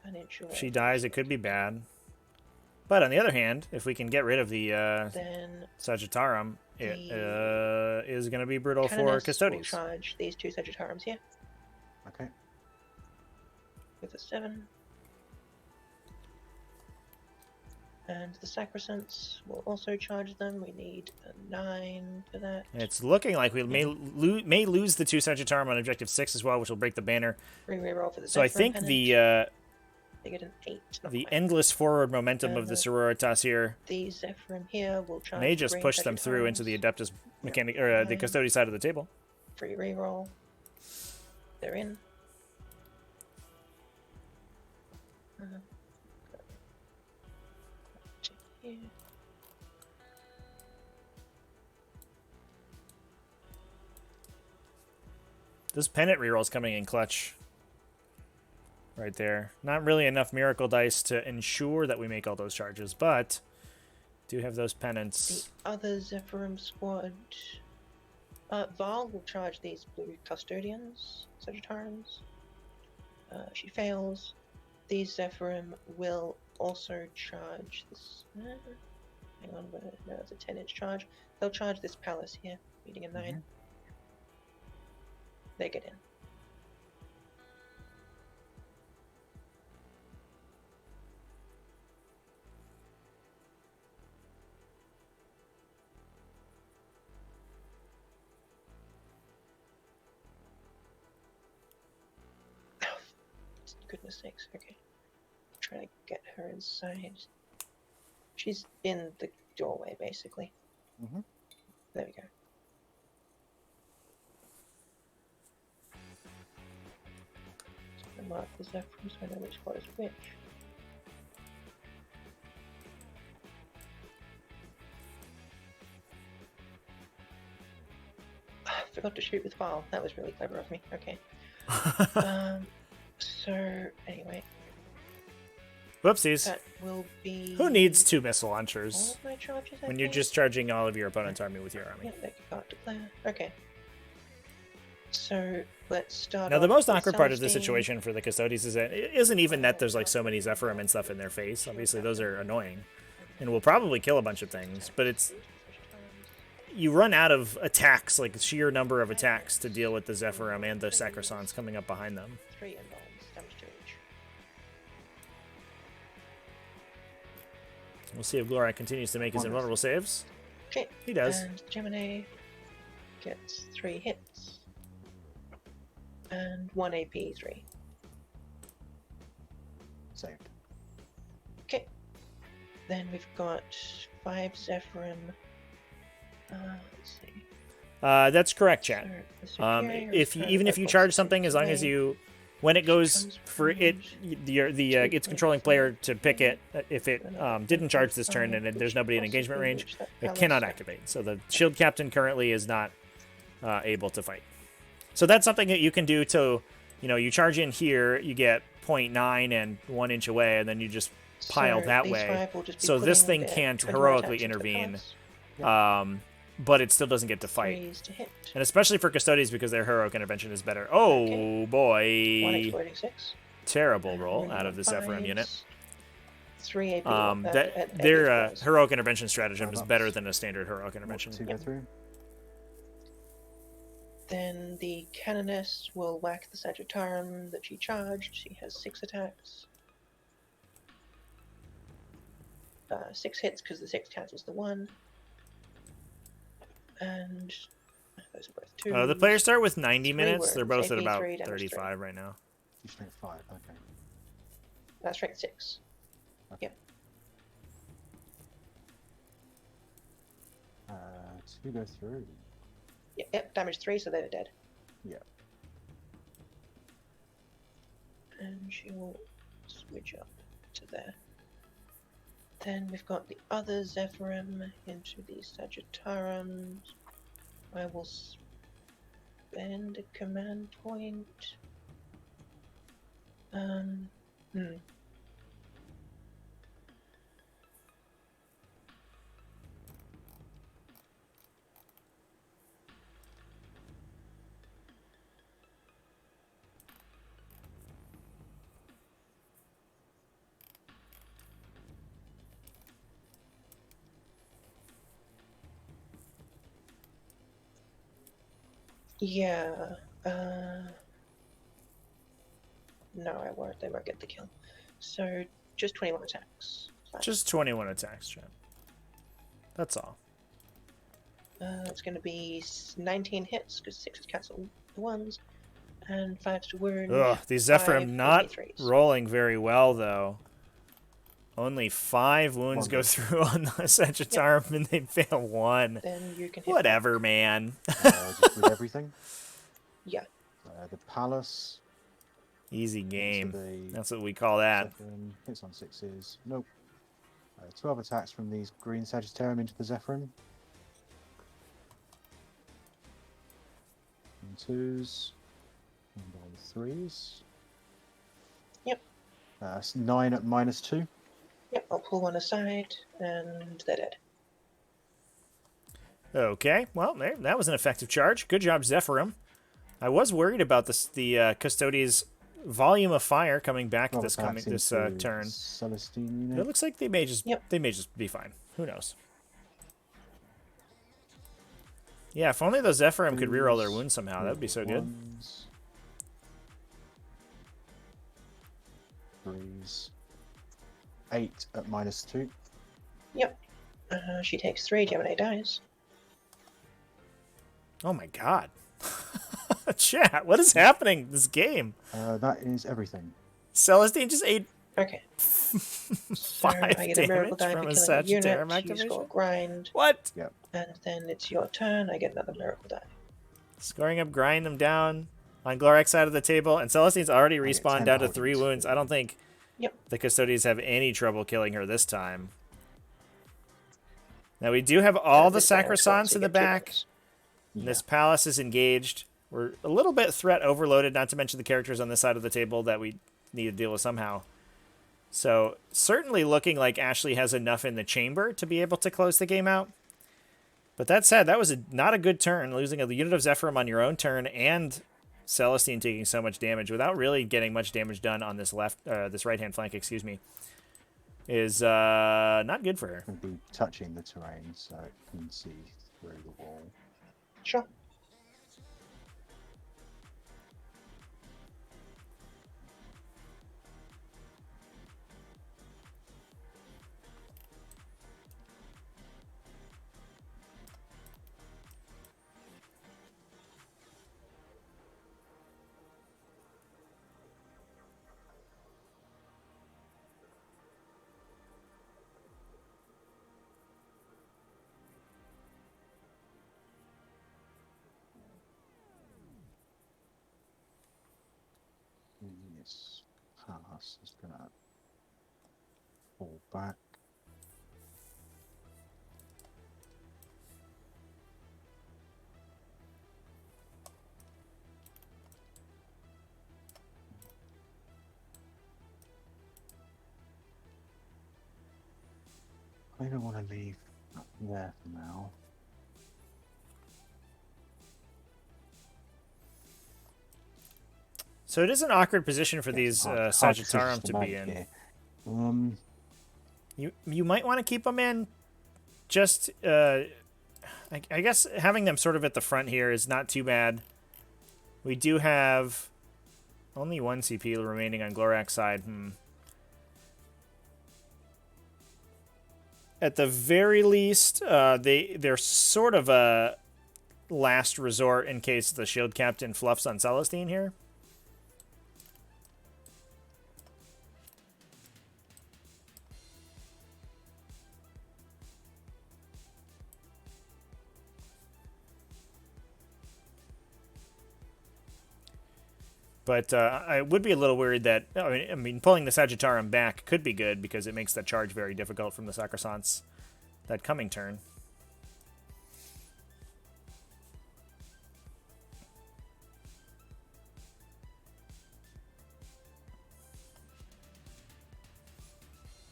an inch away. If she dies, it could be bad. But on the other hand, if we can get rid of the Then Sagittarum, it is going to be brutal for Canoness will Custodes. charge these 2 Sagittariums here Okay. with a 7. And the Sacrosants will also charge them. We need a 9 for that. It's looking like we may lose the 2 Sagittarum on objective 6 as well, which will break the banner. Reroll for the So I Zephyrim think pennant. They get an 8. not the quite. endless forward momentum of the Sororitas here The Zephyrim here will charge. may the just green push them through into the Sagittariums. Adeptus mechanic or the Nine. Custodes side of the table. Free reroll. They're in. Here. This pennant reroll's coming in clutch. Right there. Not really enough miracle dice to ensure that we make all those charges, but do have those The pennants. other Zephyrim squad. Val will charge these blue custodians, Sagittarians. She fails. These Zephyrim will also charge this. Hang on, no, it's a 10-inch charge. They'll charge this palace here, needing a 9. They get in. Goodness sakes, okay. Trying to get her inside. She's in the doorway, basically. Mhm. There we go. So I'm gonna mark the Zephyrim so I know which one is which. I forgot to shoot with file. That was really clever of me. Okay. So anyway, Whoopsies. that will be. Who needs 2 missile all launchers of my charges? I when you're think? just charging all of your opponent's army with your army? Yep, they can't declare. Okay. So let's start. Now, the off most with awkward part of this Celestine. situation for the Custodes is that it isn't even that there's like so many Zephyrim and stuff in their face. Obviously, those are annoying, and will probably kill a bunch of things. But it's you run out of attacks, like sheer number of attacks, to deal with the Zephyrim and the Sacrosans coming up behind them. 3 inbounds, damage to each. We'll see if Glorak continues to make his invulnerable saves. Okay. He does. And Gemini gets 3 hits. And 1 AP 3. Saved. Okay. Then we've got 5 Zephyrim. Let's see. That's correct, chat. So the superior If is you, kind even of if you like charge what's something, as long as away. you, when it goes for it, its controlling player to pick it, if it didn't charge this turn and there's nobody in engagement range, it cannot activate. So the shield captain currently is not able to fight. So that's something that you can do to, you charge in here, you get 0.9 and 1 inch away, and then you just pile So that these way. 5 will just be So this putting thing their can't 21 heroically attacks into the intervene. palace. But it still doesn't get to fight. 3s to hit. And especially for Custodes, because their heroic intervention is better. Oh, Okay. 1 boy. exploding 6. Terrible roll Really out of the Zephyrim unit. 3 AP. Their heroic intervention stratagem is better than a standard heroic intervention. 2 go through. Then the Canoness will whack the Sagittarium that she charged. She has 6 attacks. 6 hits because the 6 cancels the 1. And those are both 2. The players start with 90 3 minutes. They're both wounds, at AP about 3, damage 35 right now. You strength 5. Okay. That's strength 6. Okay. Yep. 2 go through. Yep, damage 3, so they're dead. Yeah. And she will switch up to there. Then we've got the other Zephyrim into the Sagittariums. I will spend a command point. Yeah. No, I won't. They won't get the kill. So just 21 attacks. Fine. Just 21 attacks, chat. That's all. It's going to be 19 hits because 6 is cancel the ones, and 5 to wound. Ugh, these 5 Zephyrim not AP3s. rolling very well, though. Only 5 wounds One go good. through on the Sagittarium, and they fail 1. Then you can hit. Whatever, man. Just with everything. Yeah. The palace. Easy game. The That's what we call that. Zephyrim hits on 6s. Nope. 12 attacks from these green Sagittarium into the Zephyrim. And 2s. And on 3s. Yep. 9 at -2. Yep. I'll pull one aside, and they're dead. Okay, well, there, that was an effective charge. Good job, Zephyrim. I was worried about the Custodes' volume of fire coming back 12 this attacks into turn. Celestine It unit. looks like they may just Yep. be fine. Who knows? Yeah, if only those Zephyrim could reroll their wounds somehow, that would be so good. 1s. 3s. 8 at -2. Yep. She takes 3. Gemini dies. Oh my god. Chat, what is happening this game? That is everything. Celestine just ate Okay. 5 I get a miracle damage die from for a killing a Sagittarium unit. You score activation. grind, What? and then it's your turn. I get another miracle die. Scoring up, grind them down on Glorak's side of the table, and Celestine's already I get respawned 10 down to points. 3 wounds. I don't think Yep. the Custodes have any trouble killing her this time. Now we do have all the This time it's got- Sacrosants so in you the get 2 back. points. And this palace is engaged. We're a little bit threat overloaded, not to mention the characters on this side of the table that we need to deal with somehow. So certainly looking like Ashley has enough in the chamber to be able to close the game out. But that said, that was not a good turn, losing a unit of Zephyrim on your own turn and Celestine taking so much damage without really getting much damage done on this this right-hand flank, excuse me, is not good for her. Going to be touching the terrain so it can see through the wall. Sure. Yes, pass is going to fall back. I don't want to leave up there for now. So it is an awkward position for these Hard decisions Sagittarium to be make in. here. You might want to keep them in. Just, I guess having them sort of at the front here is not too bad. We do have only 1 CP remaining on Glorak's side. At the very least, they're sort of a last resort in case the shield captain fluffs on Celestine here. But I would be a little worried that, I mean, pulling the Sagittarium back could be good because it makes that charge very difficult from the Sacrosants that coming turn.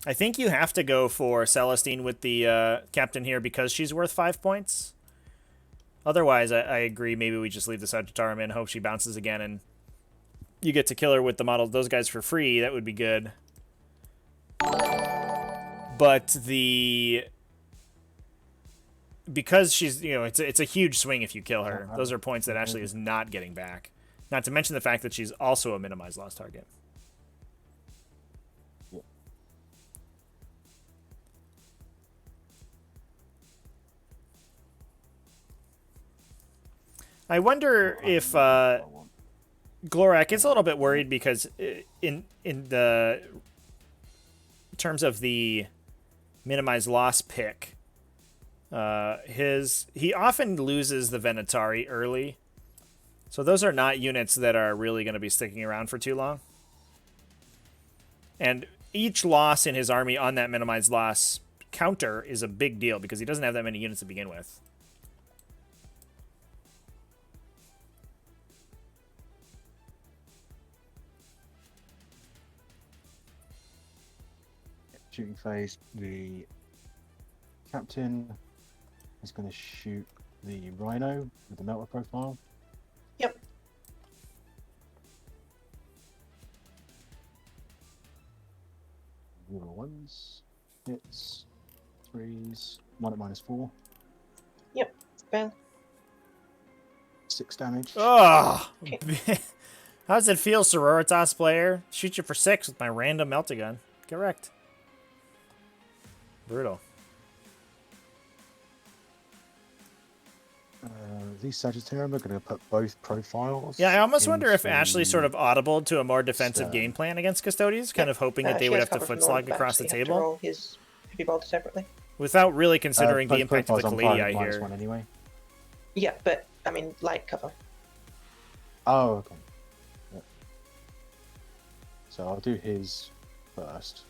I think you have to go for Celestine with the captain here because she's worth 5 points. Otherwise, I agree. Maybe we just leave the Sagittarium in, hope she bounces again, and you get to kill her with the model those guys for free. That would be good. But because she's, it's a huge swing if you kill her. Those are points that Ashley is not getting back. Not to mention the fact that she's also a minimized loss target. I wonder if Glorak is a little bit worried because in the terms of the minimized loss pick, he often loses the Venatari early. So those are not units that are really going to be sticking around for too long. And each loss in his army on that minimized loss counter is a big deal because he doesn't have that many units to begin with. Shooting phase, the captain is going to shoot the Rhino with the melter profile. Yep. Roll ones, hits, threes, 1 at -4. Yep. Fail. 6 damage. Oh, how does it feel, Sororitas player? Shoot you for 6 with my random melta gun. Correct. Brutal. These Sagittarium are going to put both profiles. Yeah, I almost wonder if into Ashley sort of audibled to a more defensive Stern. game plan against Custodes, kind of hoping that they She would has have to cover foot from slog back, across so the you have to table, roll his heavy bolter separately. without really considering the both impact of the profiles on Kalidi, pirate I hear. -1 anyway. Yeah, but I mean, light cover. Oh, okay. Yep. So I'll do his first.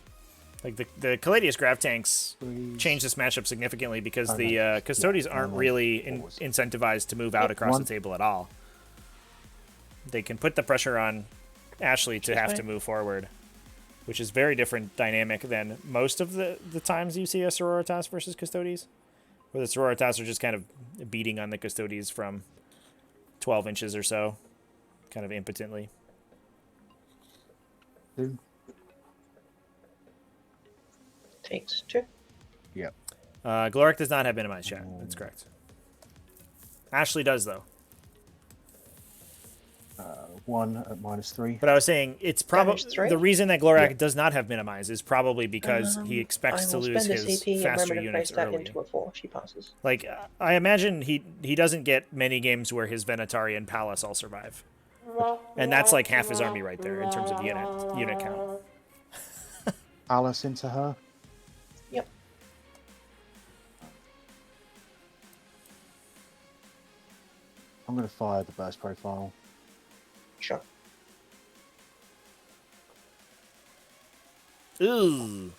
Like the Caladius grav tanks Threes. change this matchup significantly because Oh, the no. Custodes Yeah, aren't no, really forwards. incentivized to move out across One. the table at all. They can put the pressure on Ashley to have to fine. move forward, which is very different dynamic than most of the times you see a Sororitas versus Custodes. Where the Sororitas are just kind of beating on the Custodes from 12 inches or so, kind of impotently. 2. Takes 2. Yep. Glorak does not have minimized chat. That's correct. Ashley does, though. 1 at -3. But I was saying it's probably Damage 3? the reason that Glorak Yeah. does not have minimize is probably because he expects I to will lose spend a his CP and faster remember to units place that early. into a 4. She passes. Like, I imagine he doesn't get many games where his Venatari and Palace all survive. And that's like half his army right there in terms of unit count. Alice into her. Yep. I'm going to fire the burst profile. Sure. Ooh.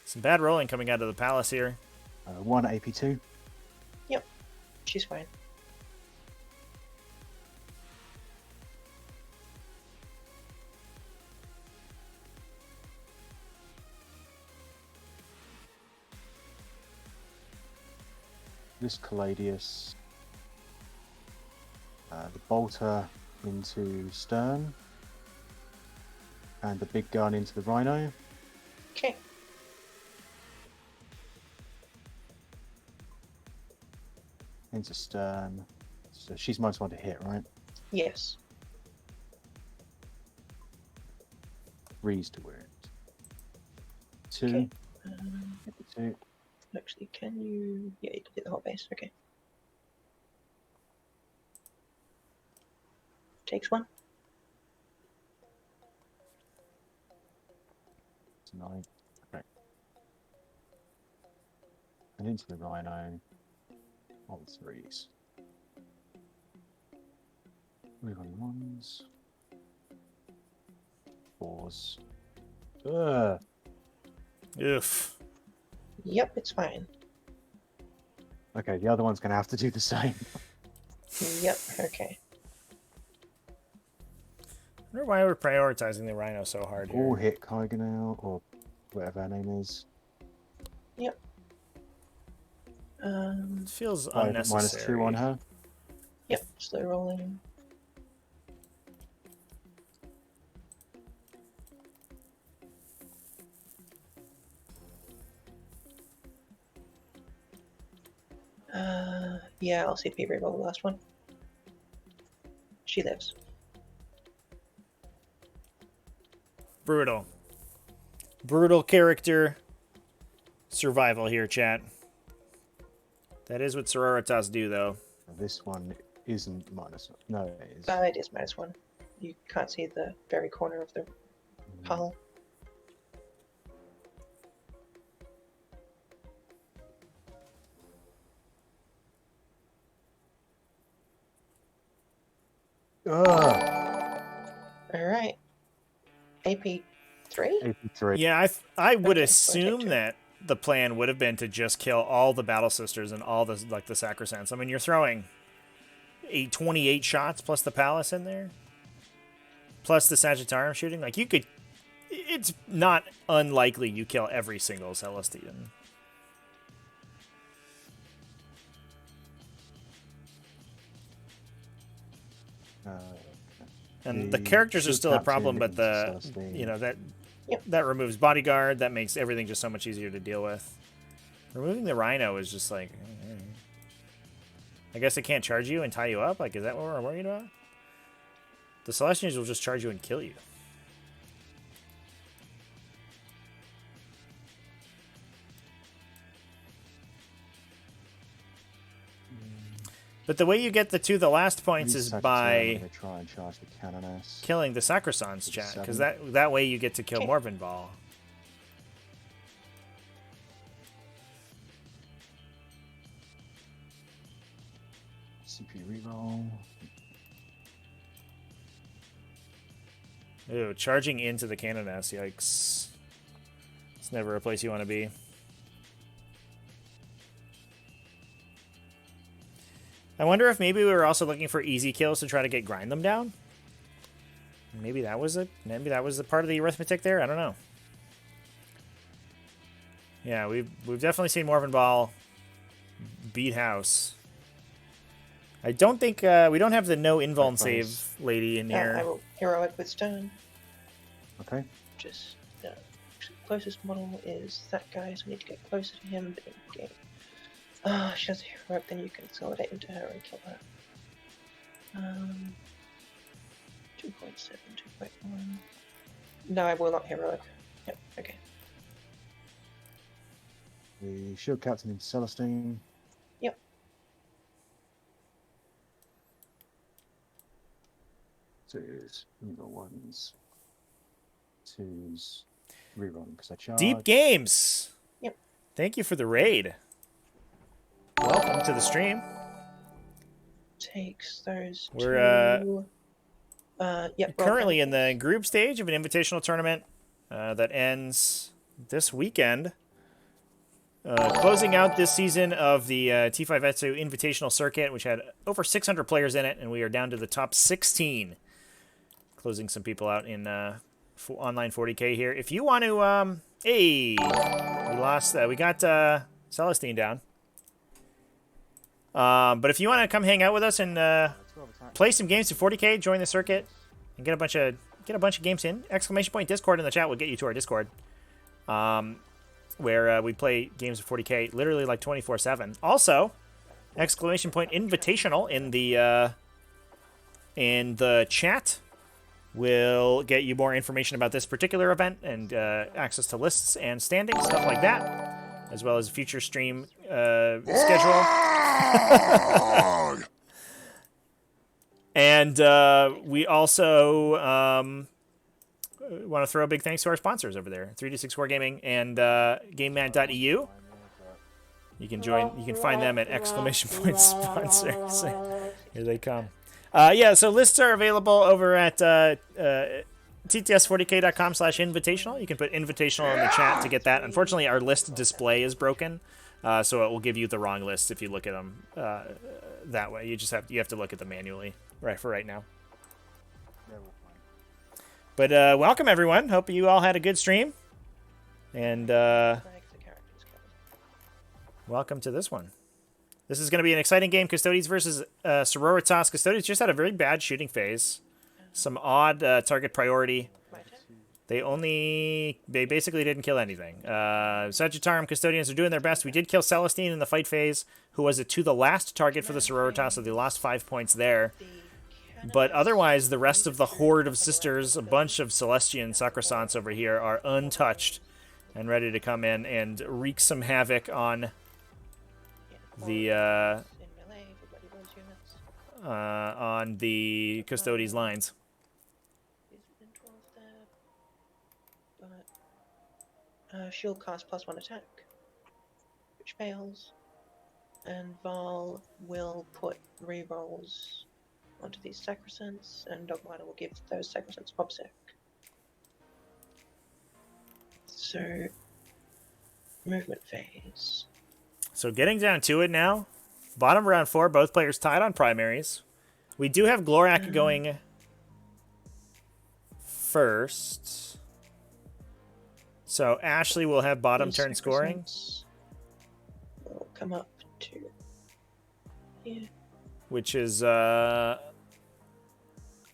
Some bad rolling coming out of the Palace here. 1 AP2. Yep. She's fine. This Caladius. The bolter into stern. And the big gun into the rhino. Okay. Into stern. So she's -1 to hit, right? Yes. Reese to wound. 2. Okay. 2. Actually, can you... Yeah, you can hit the whole base. Okay. Takes 1. 9. Okay. And into the rhino. All 3s. Move on 1s. 4s. Ugh. Oof. Yep, it's fine. Okay, the other one's going to have to do the same. Yep, okay. I wonder why we're prioritizing the Rhino so hard here. All hit Kyger now, or whatever her name is. Yep. It feels 5 unnecessary. -2 on her. Yep, slow rolling. Yeah, I'll CP reroll the last one. She lives. Brutal. Brutal character survival here, chat. That is what Sororitas do, though. This one isn't -1. No, it is. It is -1. You can't see the very corner of the hull. Ugh. Alright. AP3? AP3. Yeah, I would Okay, assume protector. that the plan would have been to just kill all the Battle Sisters and all the the Sacrosancts. I mean, you're throwing 28 shots plus the Palace in there, plus the Sagittarium shooting. Like, you could... It's not unlikely you kill every single Celestian. And the characters are ship still a captain problem, but is the Celestine. that removes bodyguard. That makes everything just so much easier to deal with. Removing the Rhino is just like, I guess it can't charge you and tie you up. Like, is that what we're worried about? The Celestians will just charge you and kill you. But the way you get the last points is by try and charge the Canoness. killing the Sacrosans, chat, 7. because that way you get to kill Morvenball. CP reroll. Ooh, charging into the Canoness, yikes. It's never a place you want to be. I wonder if maybe we were also looking for easy kills to try to get grind them down. Maybe that was a part of the arithmetic there. I don't know. Yeah, we've definitely seen Morvenball beat house. I don't think we don't have the no invuln save Nice. lady in I here. will heroic with stone. Okay. Just the closest model is that guy, so we need to get closer to him. But in game, she does heroic, then you can consolidate into her and kill her. 2.7, 2.1. No, I will not heroic. Yep. Okay. The shield captain in Celestine. Yep. Twos, evil ones. Twos, rerun because I charge. Deep Games. Yep. Thank you for the raid. Welcome to the stream. Takes those We're two. Yep. currently in the group stage of an invitational tournament that ends this weekend. Closing out this season of the T5S2 Invitational Circuit, which had over 600 players in it, and we are down to the top 16. Closing some people out in online 40k here. If you want to, hey, we lost. We got Celestine down. But if you want to come hang out with us and play some games to 40k, join the circuit, and get a bunch of games in. ! Discord in the chat will get you to our Discord, where we play games of 40k literally like 24/7. Also, ! Invitational in the chat will get you more information about this particular event and access to lists and standings, stuff like that, as well as future stream schedule. And we also want to throw a big thanks to our sponsors over there, 3D64 Gaming and GameMat.eu. You can join. You can find them at ! Sponsors. Here they come. Yeah, so lists are available over at tts40k.com/invitational. You can put invitational in the chat to get that. Unfortunately, our list display is broken, so it will give you the wrong list if you look at them that way. You have to look at them manually right now. But welcome everyone. Hope you all had a good stream, and welcome to this one. This is going to be an exciting game. Custodes versus Sororitas. Custodes just had a very bad shooting phase. Some odd target priority. They basically didn't kill anything. Sagittarium Custodians are doing their best. We did kill Celestine in the fight phase, who was a to the last target for the Sororitas, so they lost 5 points there. But otherwise, the rest of the horde of sisters, a bunch of Celestian Sacrosants over here, are untouched and ready to come in and wreak some havoc on the Custodes lines. Shield cast +1 attack, which fails, and Val will put rerolls onto these Sacrosants, and Dogminer will give those Sacrosants PopSec. So, movement phase. So getting down to it now. Bottom round 4, both players tied on primaries. We do have Glorak going first. So Ashley will have bottom turn scoring. Will come up to here. Which is a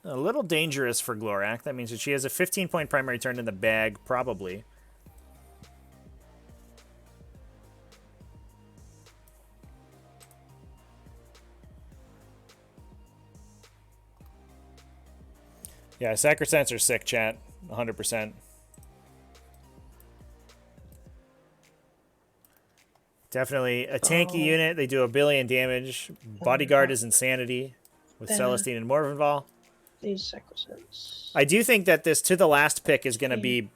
little dangerous for Glorak. That means that she has a 15-point primary turn in the bag, probably. Yeah, Sacrosants are sick, chat. 100%. Definitely a tanky unit. They do 1 billion damage. Bodyguard is insanity with Celestine and Morvenval. These Sacrosants. I do think that this to the last pick is going to be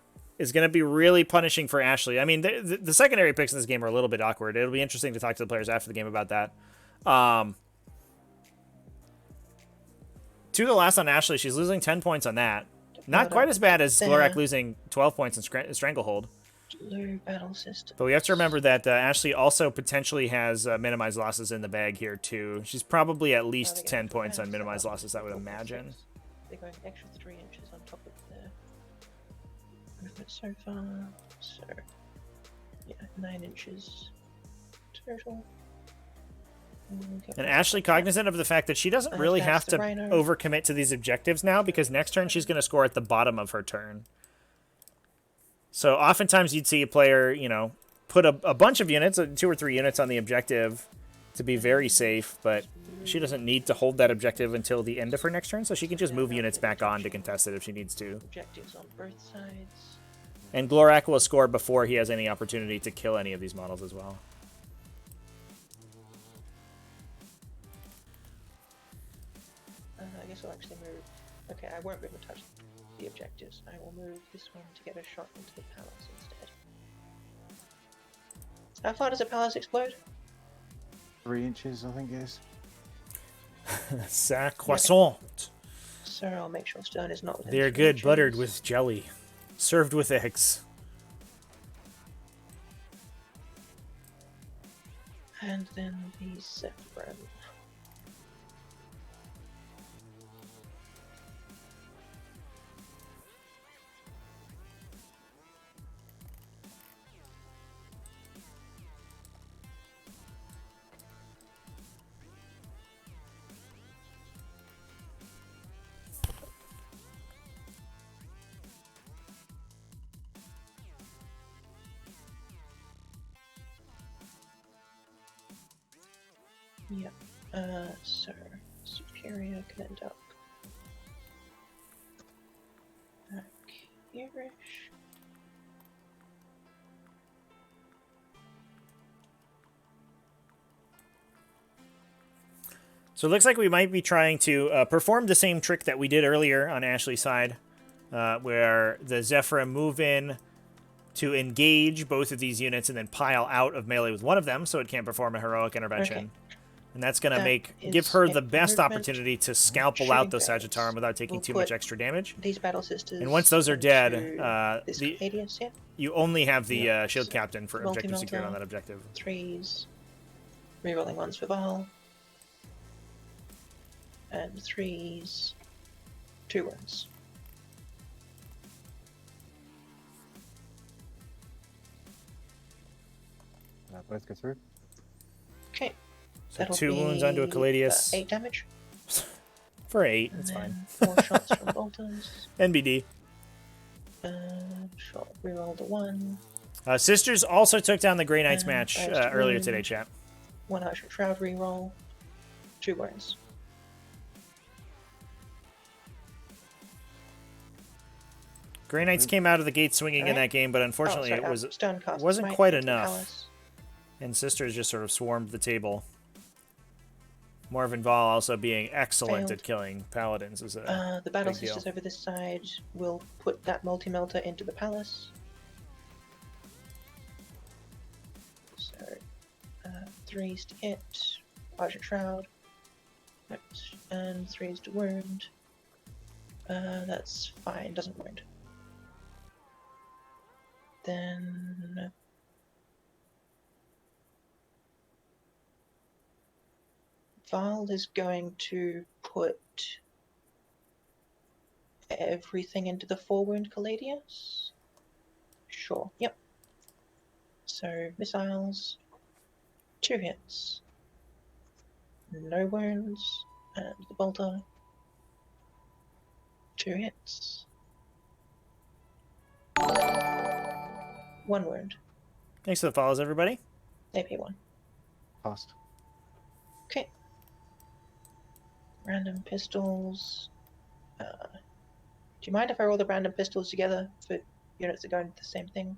really punishing for Ashley. I mean, the secondary picks in this game are a little bit awkward. It'll be interesting to talk to the players after the game about that. To the last on Ashley, she's losing 10 points on that. Not quite as bad as Glorak losing 12 points in Stranglehold. Blue battle system. But we have to remember that Ashley also potentially has minimized losses in the bag here, too. She's probably at least 10 points on minimized losses, I would imagine. They're going an extra 3 inches on top of their movement so far. So, yeah, 9 inches total. And Ashley, cognizant of the fact that she doesn't really have to overcommit to these objectives now, because next turn she's going to score at the bottom of her turn. So oftentimes you'd see a player, you know, put a bunch of units, 2 or 3 units on the objective to be very safe, but she doesn't need to hold that objective until the end of her next turn, so she can just move units back on to contest it if she needs to. Objectives on both sides. And Glorak will score before he has any opportunity to kill any of these models as well. I guess I'll actually move. Okay, I won't be able to touch the objectives. I will move this one to get a shot into the palace instead. How far does a palace explode? 3 inches, I think it is. Ça croissant. So I'll make sure stone is not within They're 3 good, inches. buttered with jelly, served with eggs. And then the Zephyr. Yeah, so Superior can end up back here-ish. So it looks like we might be trying to perform the same trick that we did earlier on Ashley's side, where the Zephyr move in to engage both of these units and then pile out of melee with one of them so it can't perform a heroic intervention. Okay. And that's going to That give her is the best movement. opportunity to scalpel out those Sagittarium without taking too much extra damage. These battle sisters. And once those are dead, this Cadius, yeah. you only have the Yeah, shield so captain for objective secured on that objective. 3s, rerolling 1s for Val, and 3s, 2 1s. Both go through. Okay. So That'll 2 wounds onto a be, Caladius. 8 damage. For 8, And that's fine. then 4 shots from bolters. NBD. Shot, reroll the 1. Sisters also took down the Grey Knights And match first earlier wound. today, chat. 1 Archer Shroud reroll. 2 wounds. Grey Knights came out of the gate swinging in Alright. that game, but unfortunately sorry, it Stonecast wasn't Smite quite into the enough. palace. And Sisters just sort of swarmed the table. Morvenn Vahl also being excellent Failed. at killing paladins is a The battle big deal. sisters over this side will put that multi-melter into the palace. So, 3s to hit, Argent Shroud, right, and 3s to wound. That's fine, doesn't wound. Then Val is going to put everything into the 4 wound Caladius. Sure, yep. So missiles, 2 hits, no wounds, and the bolter, 2 hits, 1 wound. Thanks for the follows, everybody. AP 1. Passed. Okay. Random pistols. Do you mind if I roll the random pistols together for units that go into the same thing?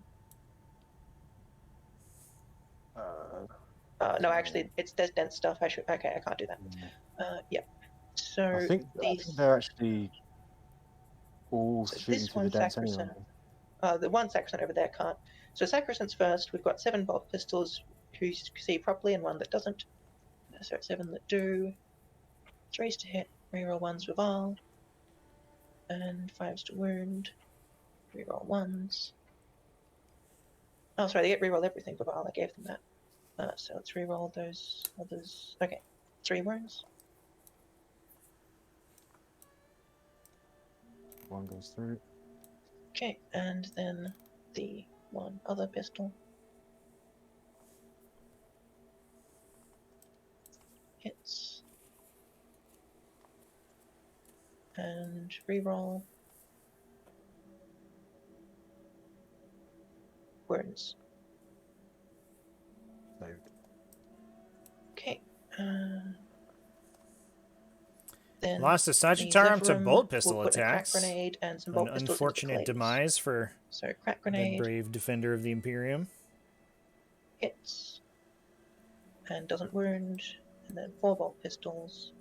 No, actually, there's dense stuff. Okay, I can't do that. Yep. So I think they're actually all So shooting this through the one's dents anyway. sacrosanct. The one sacrosanct over there can't. So sacrosanct's first. We've got 7 bolt pistols who see properly and 1 that doesn't. So 7 that do. 3s to hit. Reroll 1s with Val. And 5s to wound. Reroll 1s. Oh, sorry, they get reroll everything for Val. I gave them that. So let's reroll those others. Okay, 3 wounds. 1 goes through. Okay, and then the 1 other pistol. and reroll. Wounds. So, Okay. Then Lost a the Sagittarium to Zephyrum bolt will pistol put a crack attacks. grenade and some An bolt pistols into the unfortunate claves. demise for So crack the grenade brave defender of the Imperium. hits and doesn't wound, and then 4 bolt pistols.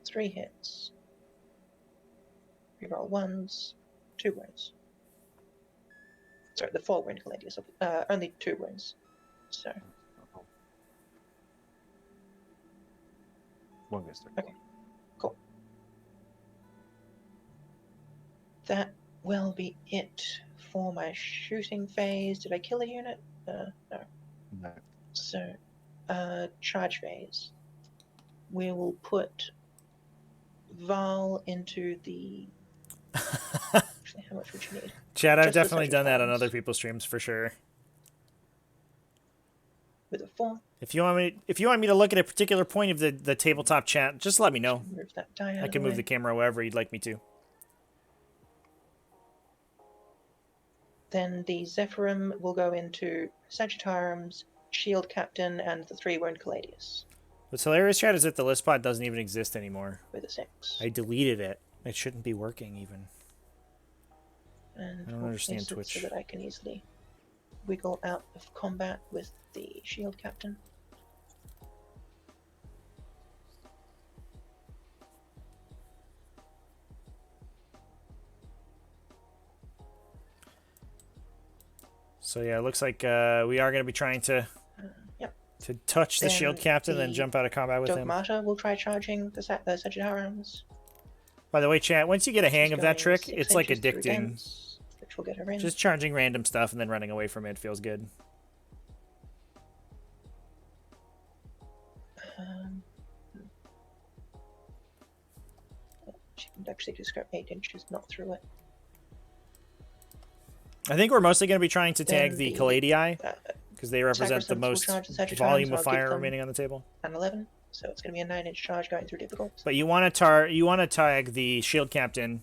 3 hits. Reroll 1s, 2 wounds. Sorry, the 4 wound Caladius. Only 2 wounds. So one goes through. okay, cool. That will be it for my shooting phase. Did I kill a unit? No. No. So, charge phase. We will put Val into the. Actually, how much would you need? Chad, I've Just the definitely done that on Sagittarius. other people's streams for sure. With a 4. If you want me to look at a particular point of the tabletop chat, just let me know. Move that die out I of can the move the way. camera wherever you'd like me to. Then the Zephyrum will go into Sagittarium's Shield Captain and the 3 wound Caladius What's hilarious, Chad, is that the list pod doesn't even exist anymore. with a 6. I deleted it. It shouldn't be working even. And I don't we'll understand place it Twitch. so that I can easily wiggle out of combat with the Shield Captain. So yeah, it looks like we are going to be trying to Yep. touch the Then shield captain and the jump out of combat with him. Dogmata will try charging the Sagittariums. By the way, chat, once you get a hang She's of that going trick, 6 it's like inches through addicting. dents, which will get her in. Just charging random stuff and then running away from it feels good. She can actually just go 8 inches, not through it. I think we're mostly going to be trying to tag Then the the, Caladii uh, because they represent the Sacrosancts will most charge the Sagittariums, volume of I'll give fire them remaining on the table. An 11, so it's going to be a 9-inch charge going through difficult. But you want to tag the shield captain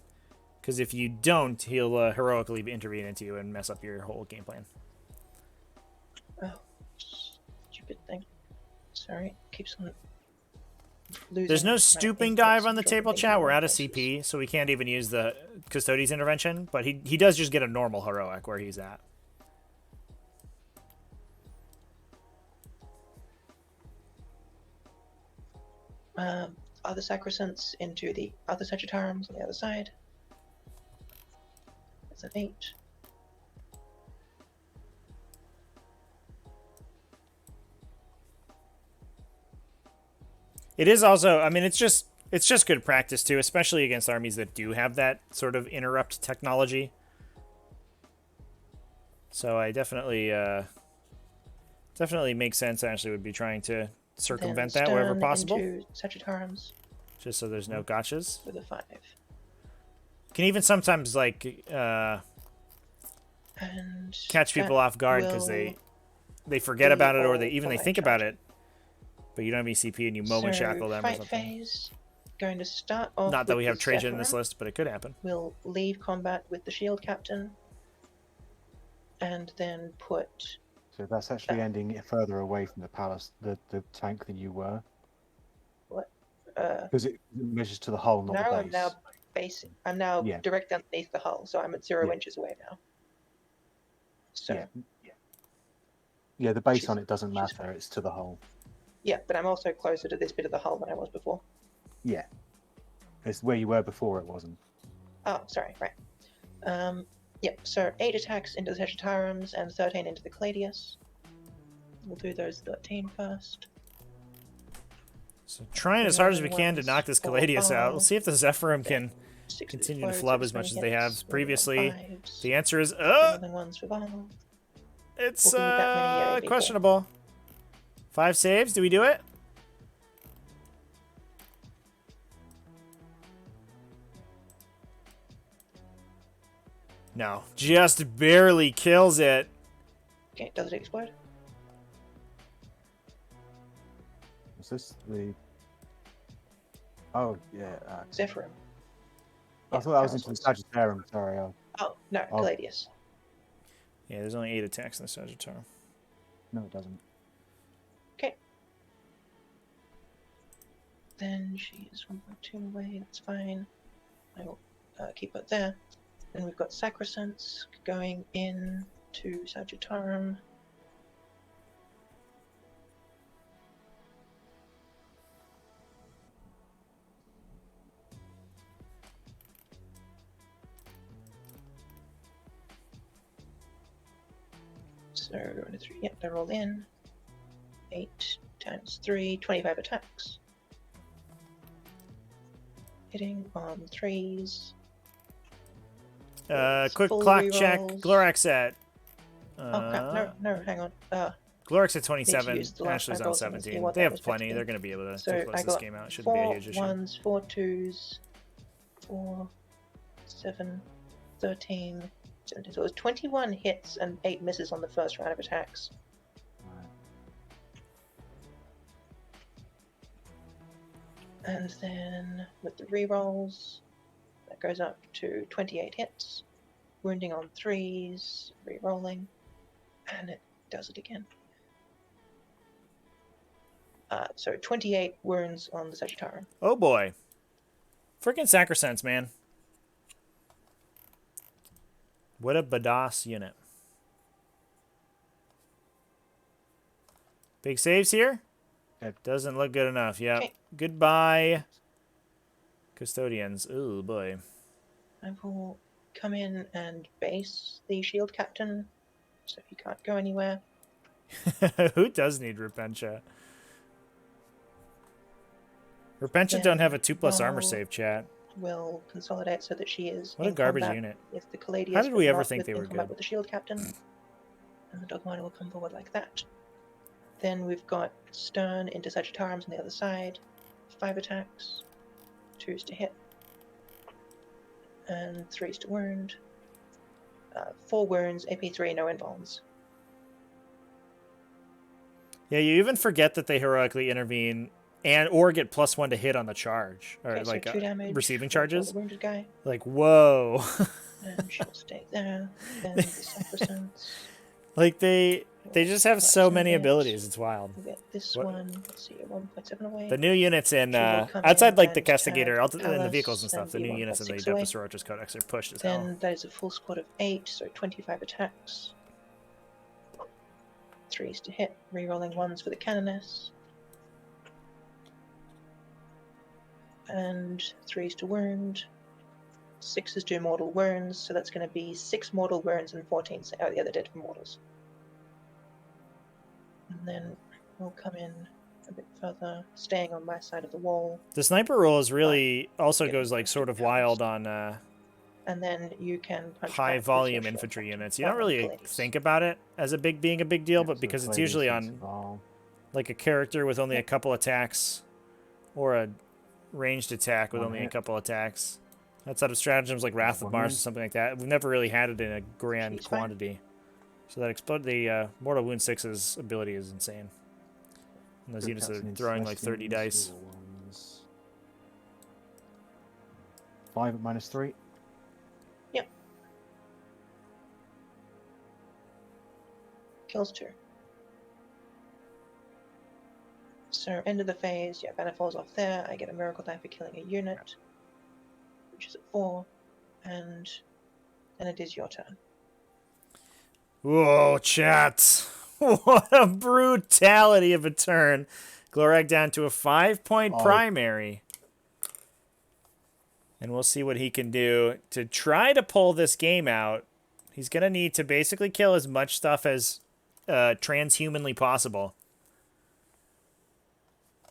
because if you don't, he'll heroically intervene into you and mess up your whole game plan. Oh, stupid thing. Sorry, keeps on losing. There's no my stooping inputs dive on and the dropping table things chat. in We're the out of places. CP, so we can't even use the Custodes intervention. But he does just get a normal heroic where he's at. Other Sacrosancts into the other Sagittariums on the other side. That's an 8. It is also, I mean, it's just good practice too, especially against armies that do have that sort of interrupt technology. So I definitely makes sense. Actually, would be trying to circumvent Then that wherever Stern possible, into Sagittariums just so there's no gotchas. with a 5. Can even sometimes like And catch people that off guard because will they forget be about it or all they for my think about charge. it, but you don't have any CP and you moment shackle them or fight something. phase, going to start off Not that with we have the Trajan in this Zephyrum. list, but it could happen. We'll leave combat with the Shield Captain, and then put So that's actually ending further away from the palace, the tank than you were, because it measures to the hull, not now the I'm base. now facing. I'm now Yeah. directly underneath the hull, so I'm at 0 Yeah. inches away now. So Yeah, the base she's- on it doesn't she's matter. It's to the hull. yeah, but I'm also closer to this bit of the hull than I was before. Yeah, it's where you were before. It wasn't. Oh, sorry, right. Yep, so 8 attacks into the Sagittariums and 13 into the Caladius. We'll do those 13 first. So trying as hard as we can to knock this Caladius out. We'll see if the Zephyrum can 6 continue to explodes, flub with as much as 20 they have hits, with previously. 5s, The answer is, than 1s for Val. it's We'll do that many, yeah, people. questionable. 5 saves. Do we do it? No, just barely kills it. Okay, does it explode? Was this the? Oh, yeah. Zephyrim. I Yeah, thought I was into the councils. Sagittarium. Sorry. Oh, no, Oh. Caladius. Yeah, there's only 8 attacks in the Sagittarium. No, it doesn't. Okay. Then she's 1.2 away, that's fine. I will keep it there. Then we've got Sacrosanct going in to Sagittarium. So, 3, yep, they're all in. 8 times 3, 25 attacks. Hitting on 3s. Quick Full clock check. rerolls. Glorak's at... Oh crap, no, hang on. Glorak's at Need to 27. use the last Ashley's 5 on rolls and see 17. what They that have was meant to plenty. be. They're going to be able to So close I this got game out. It shouldn't be a 4 huge issue. 1s, 4 2s, 4, 7, 13, 17. So it was 21 hits and 8 misses on the first round of attacks. Right. And then with the rerolls, that goes up to 28 hits, wounding on 3s, rerolling, and it does it again. So 28 wounds on the Sagittarium. Oh boy. Freaking Sacrosanct, man. What a badass unit. Big saves here? Yep. Doesn't look good enough. Yep. Okay. Goodbye, Custodians. Oh boy. I will come in and base the shield captain, so he can't go anywhere. Who does need Repentia? Repentia don't have a 2+ armor save, chat. Will consolidate so that she is What a in garbage combat unit. with the Caladius. How did we but ever not think they in were combat good? with the shield captain, and the Dogminer will come forward like that. Then we've got Stern into Sagittariums on the other side. 5 attacks, 2s to hit, and 3s to wound. 4 wounds, AP3, no invulns. Yeah, you even forget that they heroically intervene and or get +1 to hit on the charge, or Okay, like so 2 damage receiving for charges. the wounded guy. Like, whoa. And she'll stay there. Then the Sacrosancts. Like they just have so many abilities. It's wild. We'll get this What? one. Let's see, 1.7 away. The new units in She will come outside in like the and Castigator, tag and the Palace vehicles and stuff. and The be new units in the 1.6 Death away. of Sororitas Codex are pushed as hell. Then that is a full squad of 8, so 25 attacks. 3s to hit, rerolling 1s for the Canoness. And 3s to wound. 6s do mortal wounds, so that's going to be 6 mortal wounds and 14 the other dead for mortals. And then we'll come in a bit further, staying on my side of the wall. The sniper roll is really also Yeah, goes like sort of wild on And then you can punch high back with volume your shield infantry captain. units. You don't Oh, really Caladius. think about it as being a big deal, but So because it's Caladius usually and on Saval. like a character with only a couple attacks, or a ranged attack with One only a hit. couple attacks. Outside of stratagems like Wrath of One Mars wound. or something like that, we've never really had it in a grand She's fine. quantity. So that the Mortal Wound 6's ability is insane. And those Group units are captain in throwing like 30 Celestians, dice. all ones. 5 at -3. Yep. Kills 2. So end of the phase, yeah, banner falls off there. I get a miracle die for killing a unit, which is at 4, and then it is your turn. Whoa, chat. What a brutality of a turn. Glorak down to a 5-point Oh. primary. And we'll see what he can do to try to pull this game out. He's going to need to basically kill as much stuff as transhumanly possible.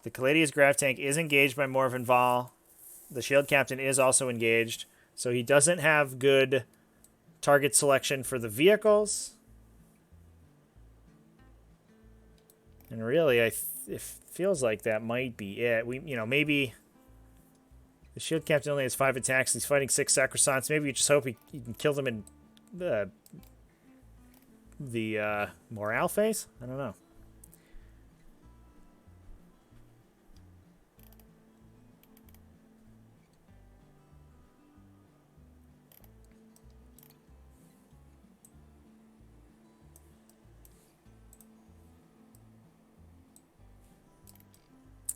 The Caladius Grav Tank is engaged by Morven Val. The Shield Captain is also engaged. So he doesn't have good target selection for the vehicles. And really, it feels like that might be it. Maybe the Shield Captain only has 5 attacks. He's fighting 6 Sacrosancts. Maybe you just hope he can kill them in the morale phase? I don't know.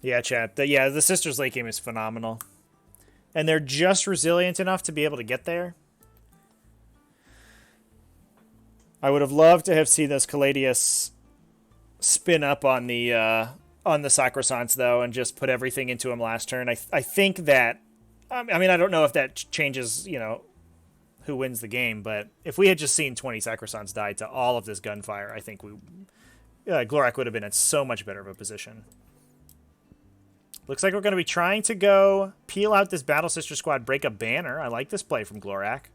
Yeah, chat. The Sisters late game is phenomenal. And they're just resilient enough to be able to get there. I would have loved to have seen those Caladius spin up on the Sacrosants, though, and just put everything into him last turn. I think that... I mean, I don't know if that changes, who wins the game, but if we had just seen 20 Sacrosants die to all of this gunfire, I think Glorak would have been in so much better of a position. Looks like we're going to be trying to go peel out this Battle Sister squad, break a banner. I like this play from Glorak.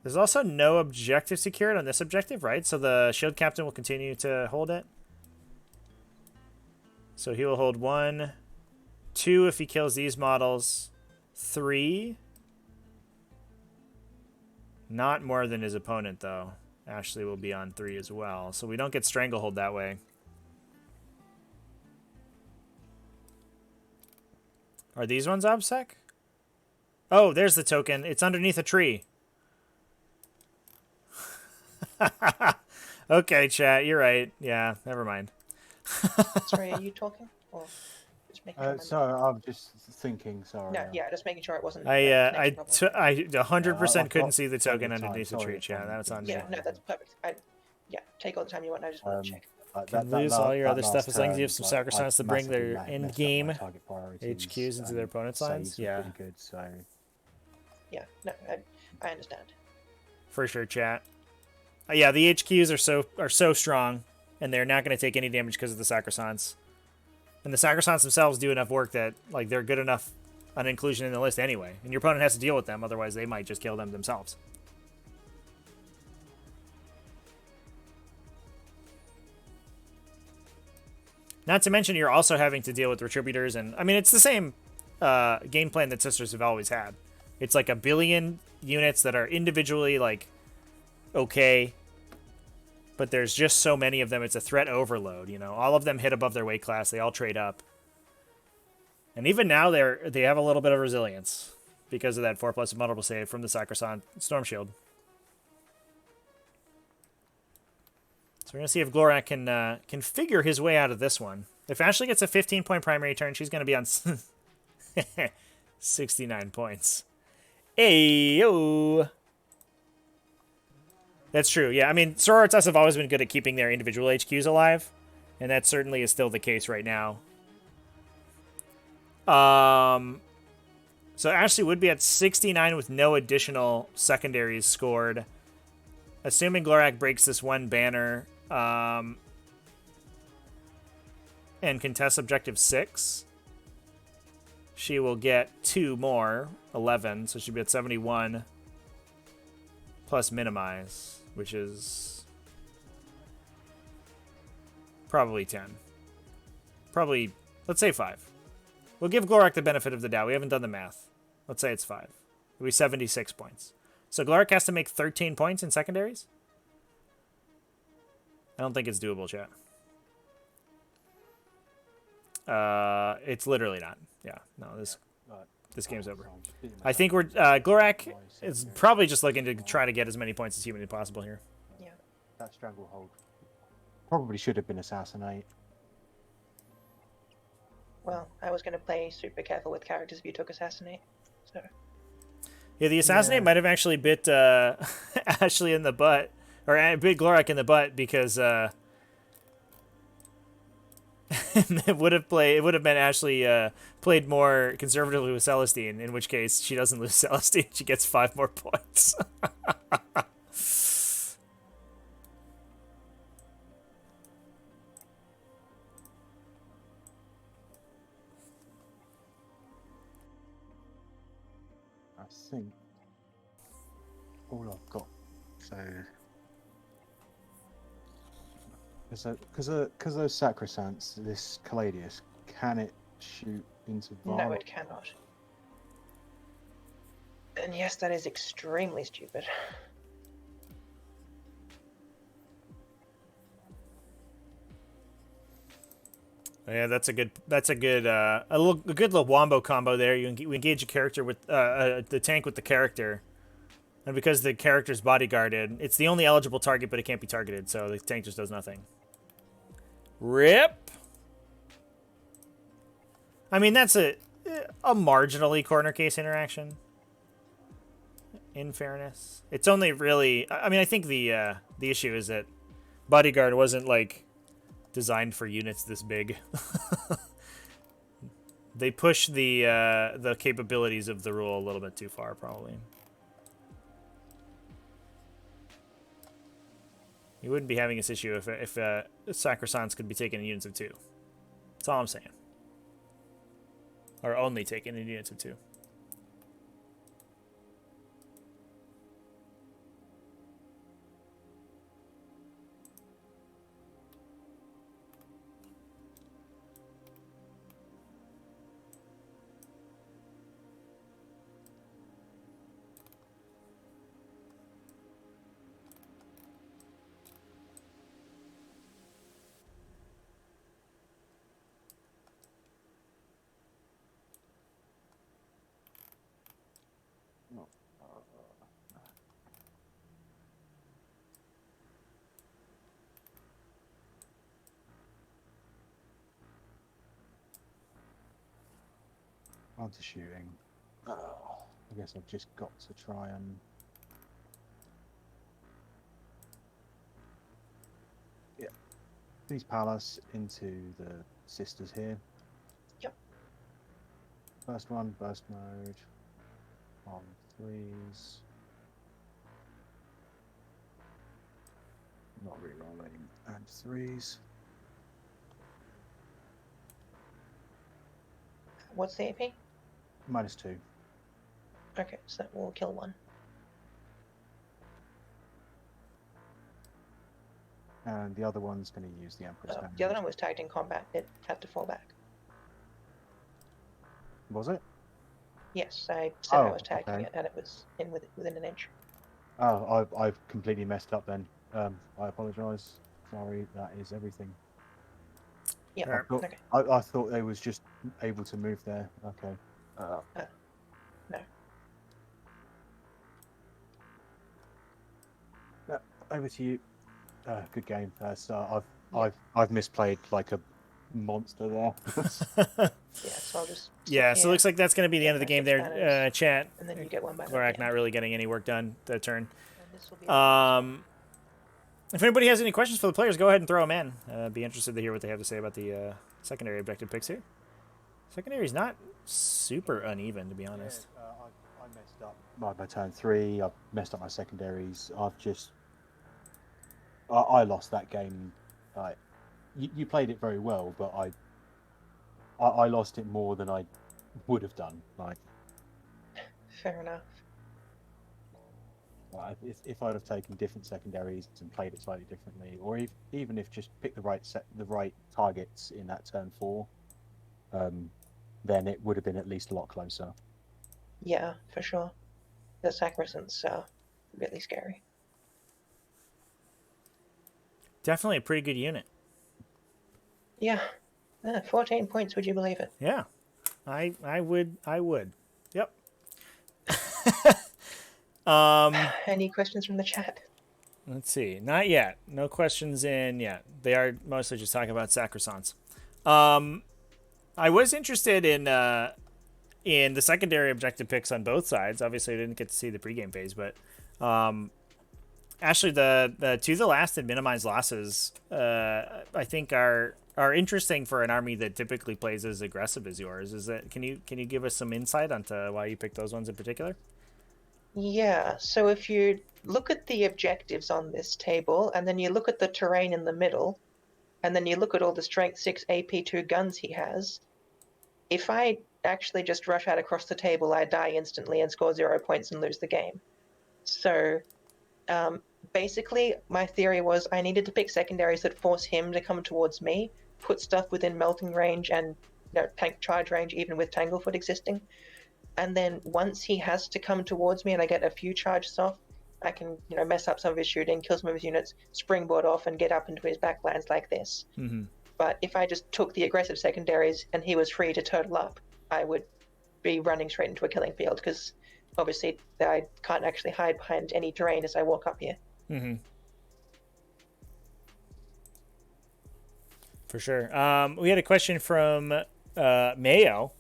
There's also no objective secured on this objective, right? So the Shield Captain will continue to hold it. So he will hold 1, 2 if he kills these models, 3. Not more than his opponent, though. Ashley will be on 3 as well, so we don't get Stranglehold that way. Are these ones OBSEC? Oh, there's the token. It's underneath a tree. Okay, chat, you're right. Yeah, never mind. Sorry, are you talking? Or just making sure Sorry, I'm just thinking. Sorry. No, yeah, just making sure it wasn't. I connection problem. 100% couldn't got see the token plenty of underneath the time. tree, Sorry, chat. That's on me. Yeah, no, that's perfect. Take all the time you want. I just want to check. Can lose all your other stuff as long as you have some Sacrosants to bring their end-game HQs into their opponent's lines. Yeah. Good, so. Yeah, no, I understand. For sure, chat. Yeah, the HQs are so strong, and they're not going to take any damage because of the Sacrosants. And the Sacrosants themselves do enough work that they're good enough on inclusion in the list anyway. And your opponent has to deal with them, otherwise they might just kill them themselves. Not to mention you're also having to deal with Retributors, and I mean it's the same game plan that Sisters have always had. It's like 1 billion units that are individually okay, but there's just so many of them. It's a threat overload. All of them hit above their weight class. They all trade up, and even now they have a little bit of resilience because of that 4+ multiple save from the Sacrosant Storm Shield. So we're gonna see if Glorak can figure his way out of this one. If Ashley gets a 15-point primary turn, she's gonna be on 69 points. Ayo. That's true. Yeah, I mean, Sororitas have always been good at keeping their individual HQs alive, and that certainly is still the case right now. So Ashley would be at 69 with no additional secondaries scored. Assuming Glorak breaks this one banner and contests objective 6, she will get 2 more, 11, so she'll be at 71 plus minimize, which is probably 10. Probably, let's say 5. We'll give Glorak the benefit of the doubt. We haven't done the math. Let's say it's 5. It'll be 76 points. So Glorak has to make 13 points in secondaries? I don't think it's doable, chat. It's literally not. Yeah, no, this game's over. I think we're Glorak is probably just looking to try to get as many points as humanly possible here. Yeah. That stranglehold probably should have been assassinate. Well, I was going to play super careful with characters if you took assassinate. So. Yeah, the assassinate might have actually bit Ashley in the butt, or bit Glorak in the butt, because it would have been Ashley played more conservatively with Celestine, in which case she doesn't lose Celestine, she gets 5 more points. I think all I've got, so because those Sacrosants, this Caladius, can it shoot into Var? No, it cannot. And yes, that is extremely stupid. Yeah, that's a good good little wombo combo there. You engage a character with the tank with the character, and because the character's bodyguarded, it's the only eligible target, but it can't be targeted, so the tank just does nothing. Rip. I mean, that's a marginally corner case interaction. In fairness, it's only really. I mean, I think the issue is that Bodyguard wasn't like designed for units this big. They push the capabilities of the rule a little bit too far, probably. You wouldn't be having this issue if Sacrosants could be taken in units of 2. That's all I'm saying. Or only taken in units of 2. On to shooting. I guess I've just got to try and... Yeah. These Palace into the sisters here. Yep. First one, burst mode. On 3s. Not rerolling. And 3s. What's the AP? -2. Okay, so that will kill 1. And the other one's going to use the Emperor's Hand. The other one was tagged in combat. It had to fall back. Was it? Yes, I said I Oh, was tagging okay. it, and it was within an inch. Oh, I've completely messed up then. I apologise. Sorry, that is everything. Yeah, Alright. okay. I thought they was just able to move there. Okay. No. Over to you. Good game. I've misplayed like a monster there. Yeah, so I'll just... Yeah, so it looks like that's going to be the end of the game there, chat. And then you get 1 by Glorak not really getting any work done that turn. And this will be If anybody has any questions for the players, go ahead and throw them in. Be interested to hear what they have to say about the secondary objective picks here. Secondary's not super uneven, to be honest. Yeah, I messed up my turn 3. I've messed up my secondaries. I lost that game. Like, you played it very well, but I lost it more than I would have done. Like, fair enough. if I'd have taken different secondaries and played it slightly differently, or even if just picked the right targets in that turn 4, then it would have been at least a lot closer. Yeah, for sure. The Sacrosants are really scary. Definitely a pretty good unit. Yeah. 14 points, would you believe it? Yeah. I would. Yep. Any questions from the chat? Let's see. Not yet. No questions in yet. They are mostly just talking about Sacrosants. I was interested in the secondary objective picks on both sides. Obviously, I didn't get to see the pregame phase, but actually, the to the last and minimize losses, I think are interesting for an army that typically plays as aggressive as yours. Is that can you give us some insight onto why you picked those ones in particular? Yeah, so if you look at the objectives on this table, and then you look at the terrain in the middle, and then you look at all the Strength 6 AP2 guns he has, if I actually just rush out across the table, I die instantly and score 0 points and lose the game. So basically, my theory was I needed to pick secondaries that force him to come towards me, put stuff within melting range and tank charge range, even with Tanglefoot existing. And then once he has to come towards me and I get a few charges off, I can mess up some of his shooting, kill some of his units, springboard off and get up into his backlands like this. Mm-hmm. But if I just took the aggressive secondaries and he was free to turtle up, I would be running straight into a killing field because obviously I can't actually hide behind any terrain as I walk up here. Mm-hmm. For sure. We had a question from Mayo.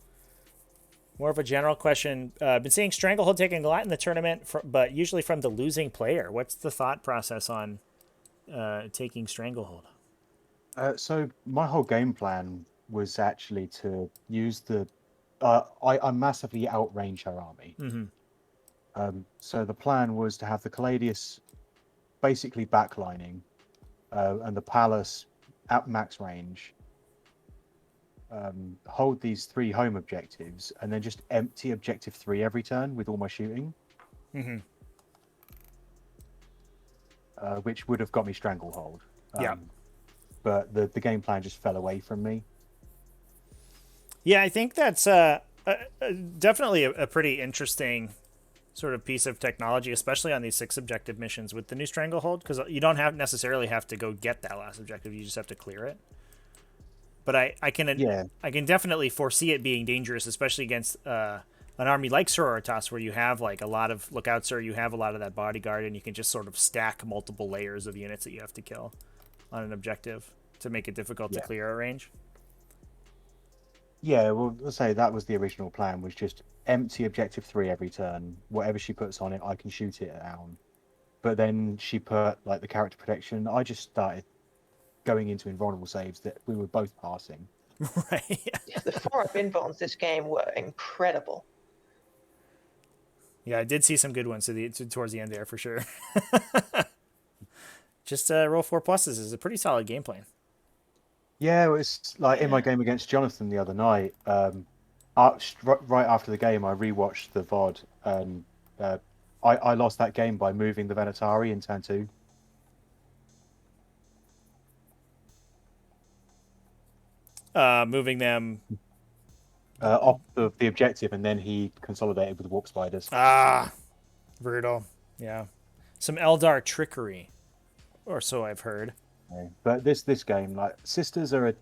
More of a general question. Been seeing Stranglehold taking a lot in the tournament, but usually from the losing player. What's the thought process on taking Stranglehold? So my whole game plan was actually to use the. I massively outrange her army. Mm-hmm. So the plan was to have the Caladius basically backlining, and the Palace at max range. Hold these 3 home objectives, and then just empty objective 3 every turn with all my shooting. Mm-hmm. Which would have got me Stranglehold. Yeah. But the game plan just fell away from me. Yeah, I think that's definitely a pretty interesting sort of piece of technology, especially on these 6 objective missions with the new Stranglehold, because you don't necessarily have to go get that last objective; you just have to clear it. But I can definitely foresee it being dangerous, especially against an army like Sororitas, where you have like a lot of lookouts, or you have a lot of that bodyguard, and you can just sort of stack multiple layers of units that you have to kill on an objective to make it difficult to clear a range. Yeah, well, let's say that was the original plan, was just empty objective 3 every turn. Whatever she puts on it, I can shoot it down. But then she put like the character protection. I just started going into invulnerable saves that we were both passing. Right. The 4 up invulns this game were incredible. Yeah, I did see some good ones towards the end there for sure. Just roll 4 pluses is a pretty solid game plan. Yeah, it's like in my game against Jonathan the other night. Right after the game, I rewatched the VOD, and I lost that game by moving the Venatari in turn 2. Moving them Off the objective, and then he consolidated with warp spiders. Brutal. Yeah, some Eldar trickery, or so I've heard. But this game, like sisters are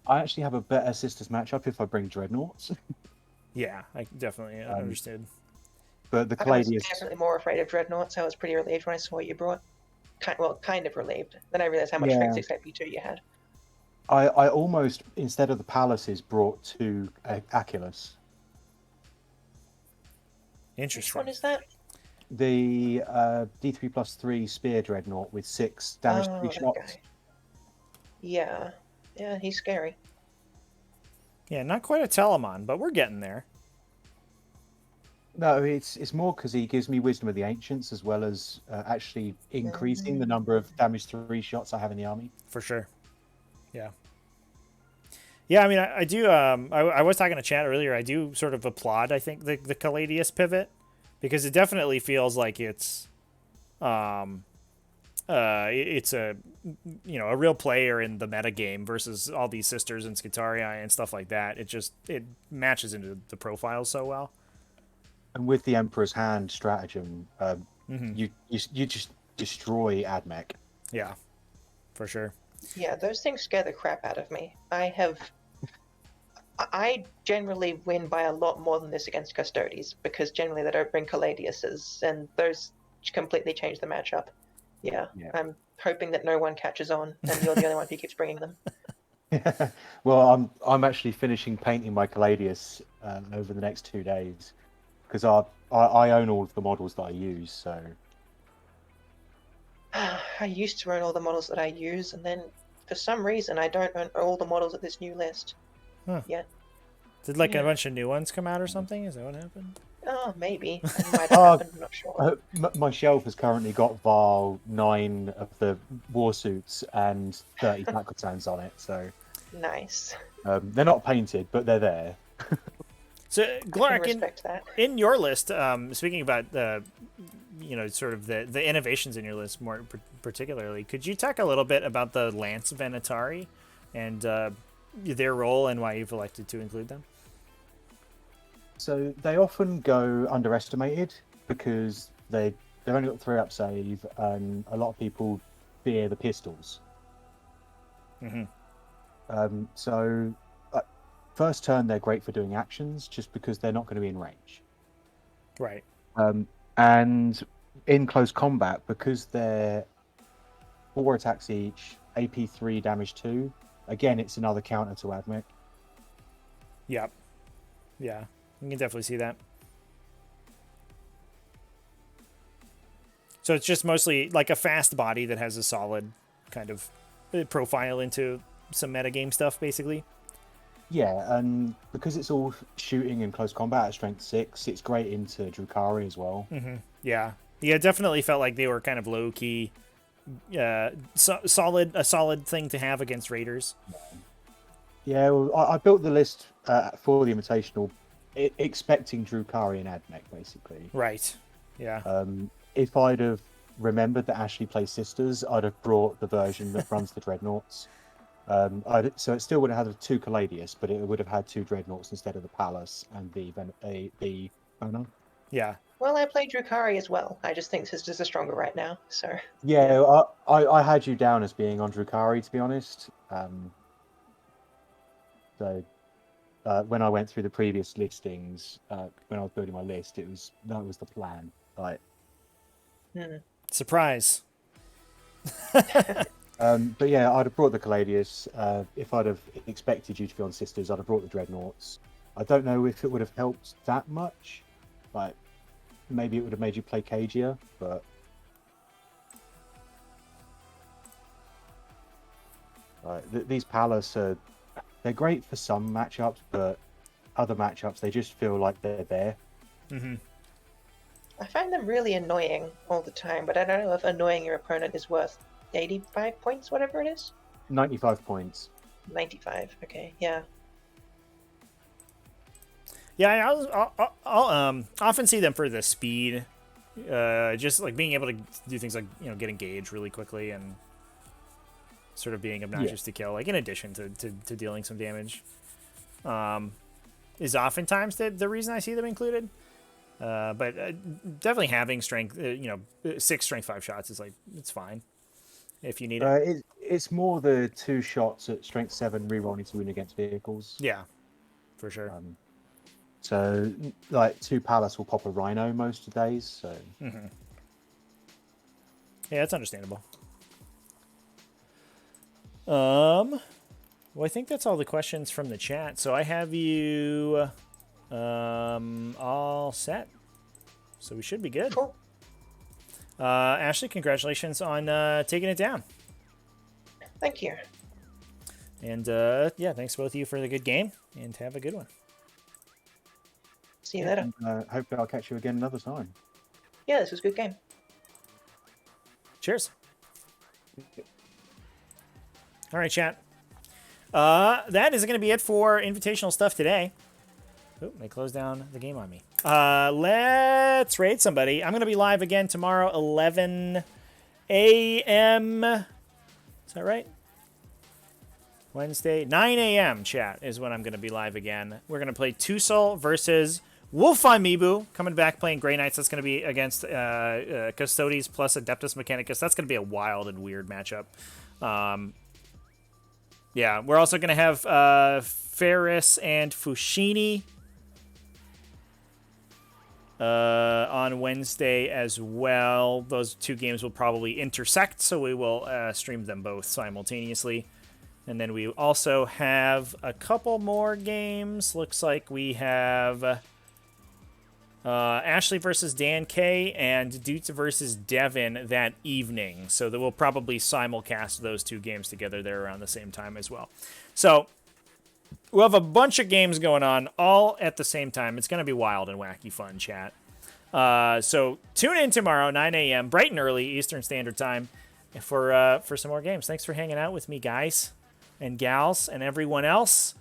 I actually have a better sisters matchup if I bring dreadnoughts. Yeah, I definitely understood. But the I was Caladius, definitely more afraid of dreadnoughts, so I was pretty relieved when I saw what you brought. Kind of relieved. Then I realized how much strength 6 AP2 you had. I almost, instead of the palaces, brought 2 Aculus. Interesting. Which one is that? The D3+3 spear dreadnought with 6 damage to 3 shots. Guy. Yeah, he's scary. Yeah, not quite a Telemon, but we're getting there. No, it's more because he gives me Wisdom of the Ancients, as well as actually increasing the number of damage to 3 shots I have in the army. For sure. Yeah. Yeah, I mean, I do. I was talking to Chad earlier. I do sort of applaud, I think, the Caladius pivot, because it definitely feels like it's a a real player in the meta game versus all these sisters and Skitarii and stuff like that. It matches into the profile so well. And with the Emperor's Hand stratagem, you just destroy Admech. Yeah, for sure. Yeah, those things scare the crap out of me. I generally win by a lot more than this against Custodes, because generally they don't bring Caladiuses, and those completely change the matchup. Yeah, I'm hoping that no one catches on, and you're the only one who keeps bringing them. Well, I'm actually finishing painting my Caladius over the next 2 days, because I own all of the models that I use. So I used to own all the models that I use, and then for some reason I don't own all the models of this new list yet. Did a bunch of new ones come out or something? Is that what happened? Oh, maybe. It might have happened, I'm not sure. My shelf has currently got Val 9 of the war suits and 30 Pakotans on it. So nice. They're not painted, but they're there. So, Glorak, in your list, speaking about the, sort of the innovations in your list more particularly, could you talk a little bit about the Lance Venatari and their role and why you've elected to include them? So they often go underestimated because they've only got 3-up save, and a lot of people fear the pistols. So first turn they're great for doing actions, just because they're not going to be in range. Right. And in close combat, because they're 4 attacks each, AP3 damage 2. Again, it's another counter to Admech. Yep. Yeah, you can definitely see that. So it's just mostly like a fast body that has a solid kind of profile into some metagame stuff, basically. Yeah, and because it's all shooting and close combat at strength 6, it's great into Drukhari as well. Yeah. Yeah, it definitely felt like they were kind of low-key, a solid thing to have against Raiders. Yeah, well, I built the list for the Invitational expecting Drukhari and Admech, basically. Right. Yeah. If I'd have remembered that Ashley plays Sisters, I'd have brought the version that runs the Dreadnoughts. So it still would have had 2 Caladius, but it would have had 2 Dreadnoughts instead of the Palace and the Banner. Yeah. Well, I play Drukhari as well. I just think Sisters are stronger right now, so... Yeah, I had you down as being on Drukhari, to be honest. So when I went through the previous listings, when I was building my list, that was the plan. Like, Surprise. but yeah, I'd have brought the Caladius. If I'd have expected you to be on Sisters, I'd have brought the Dreadnoughts. I don't know if it would have helped that much. Like, maybe it would have made you play cagier, but these Palace they're great for some matchups, but other matchups they just feel like they're there. I find them really annoying all the time, but I don't know if annoying your opponent is worth 85 points, whatever it is. 95 points. 95, okay, yeah. Yeah, I'll often see them for the speed, just like being able to do things like get engaged really quickly and sort of being obnoxious to kill, like in addition to dealing some damage, is oftentimes the reason I see them included. But definitely having strength, 6 strength 5 shots is like it's fine if you need it. It's more the 2 shots at strength 7 rerolling to win against vehicles. Yeah, for sure. So, like, 2 Palace will pop a Rhino most days. So, yeah, it's understandable. Well, I think that's all the questions from the chat. So I have you all set. So we should be good. Cool. Ashley, congratulations on taking it down. Thank you. And yeah, thanks both of you for the good game, and have a good one. See you later. Hopefully I'll catch you again another time. Yeah, this was a good game. Cheers. All right, chat. That is going to be it for invitational stuff today. Oh, they closed down the game on me. Let's raid somebody. I'm going to be live again tomorrow, 11 a.m. Is that right? Wednesday, 9 a.m. chat is when I'm going to be live again. We're going to play Tusol versus Wolf Amiibo, coming back playing Grey Knights. That's going to be against Custodes plus Adeptus Mechanicus. That's going to be a wild and weird matchup. Yeah, we're also going to have Ferris and Fushini on Wednesday as well. Those 2 games will probably intersect, so we will stream them both simultaneously. And then we also have a couple more games. Looks like we have Ashley versus Dan K and Dutz versus Devin that evening. So that we'll probably simulcast those 2 games together there around the same time as well. So we'll have a bunch of games going on all at the same time. It's going to be wild and wacky fun, chat. So tune in tomorrow, 9 a.m., bright and early Eastern Standard Time for some more games. Thanks for hanging out with me, guys and gals and everyone else.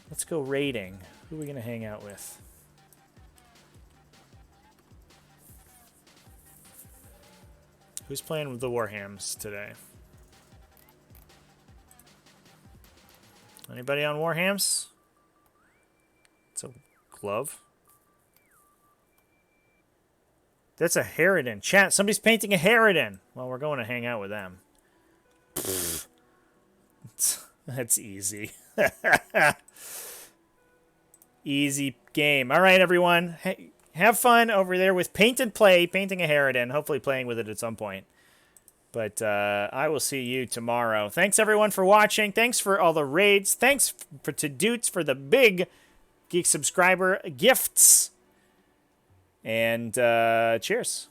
Let's go raiding. Who are we going to hang out with? Who's playing with the Warhams today? Anybody on Warhams? It's a glove. That's a Harridan. Chat, somebody's painting a Harridan. Well, we're going to hang out with them. That's easy. Easy game. All right, everyone. Have fun over there with Paint and Play, painting a Harridan. Hopefully playing with it at some point. But I will see you tomorrow. Thanks, everyone, for watching. Thanks for all the raids. Thanks to Dutes for the big Geek subscriber gifts. And cheers.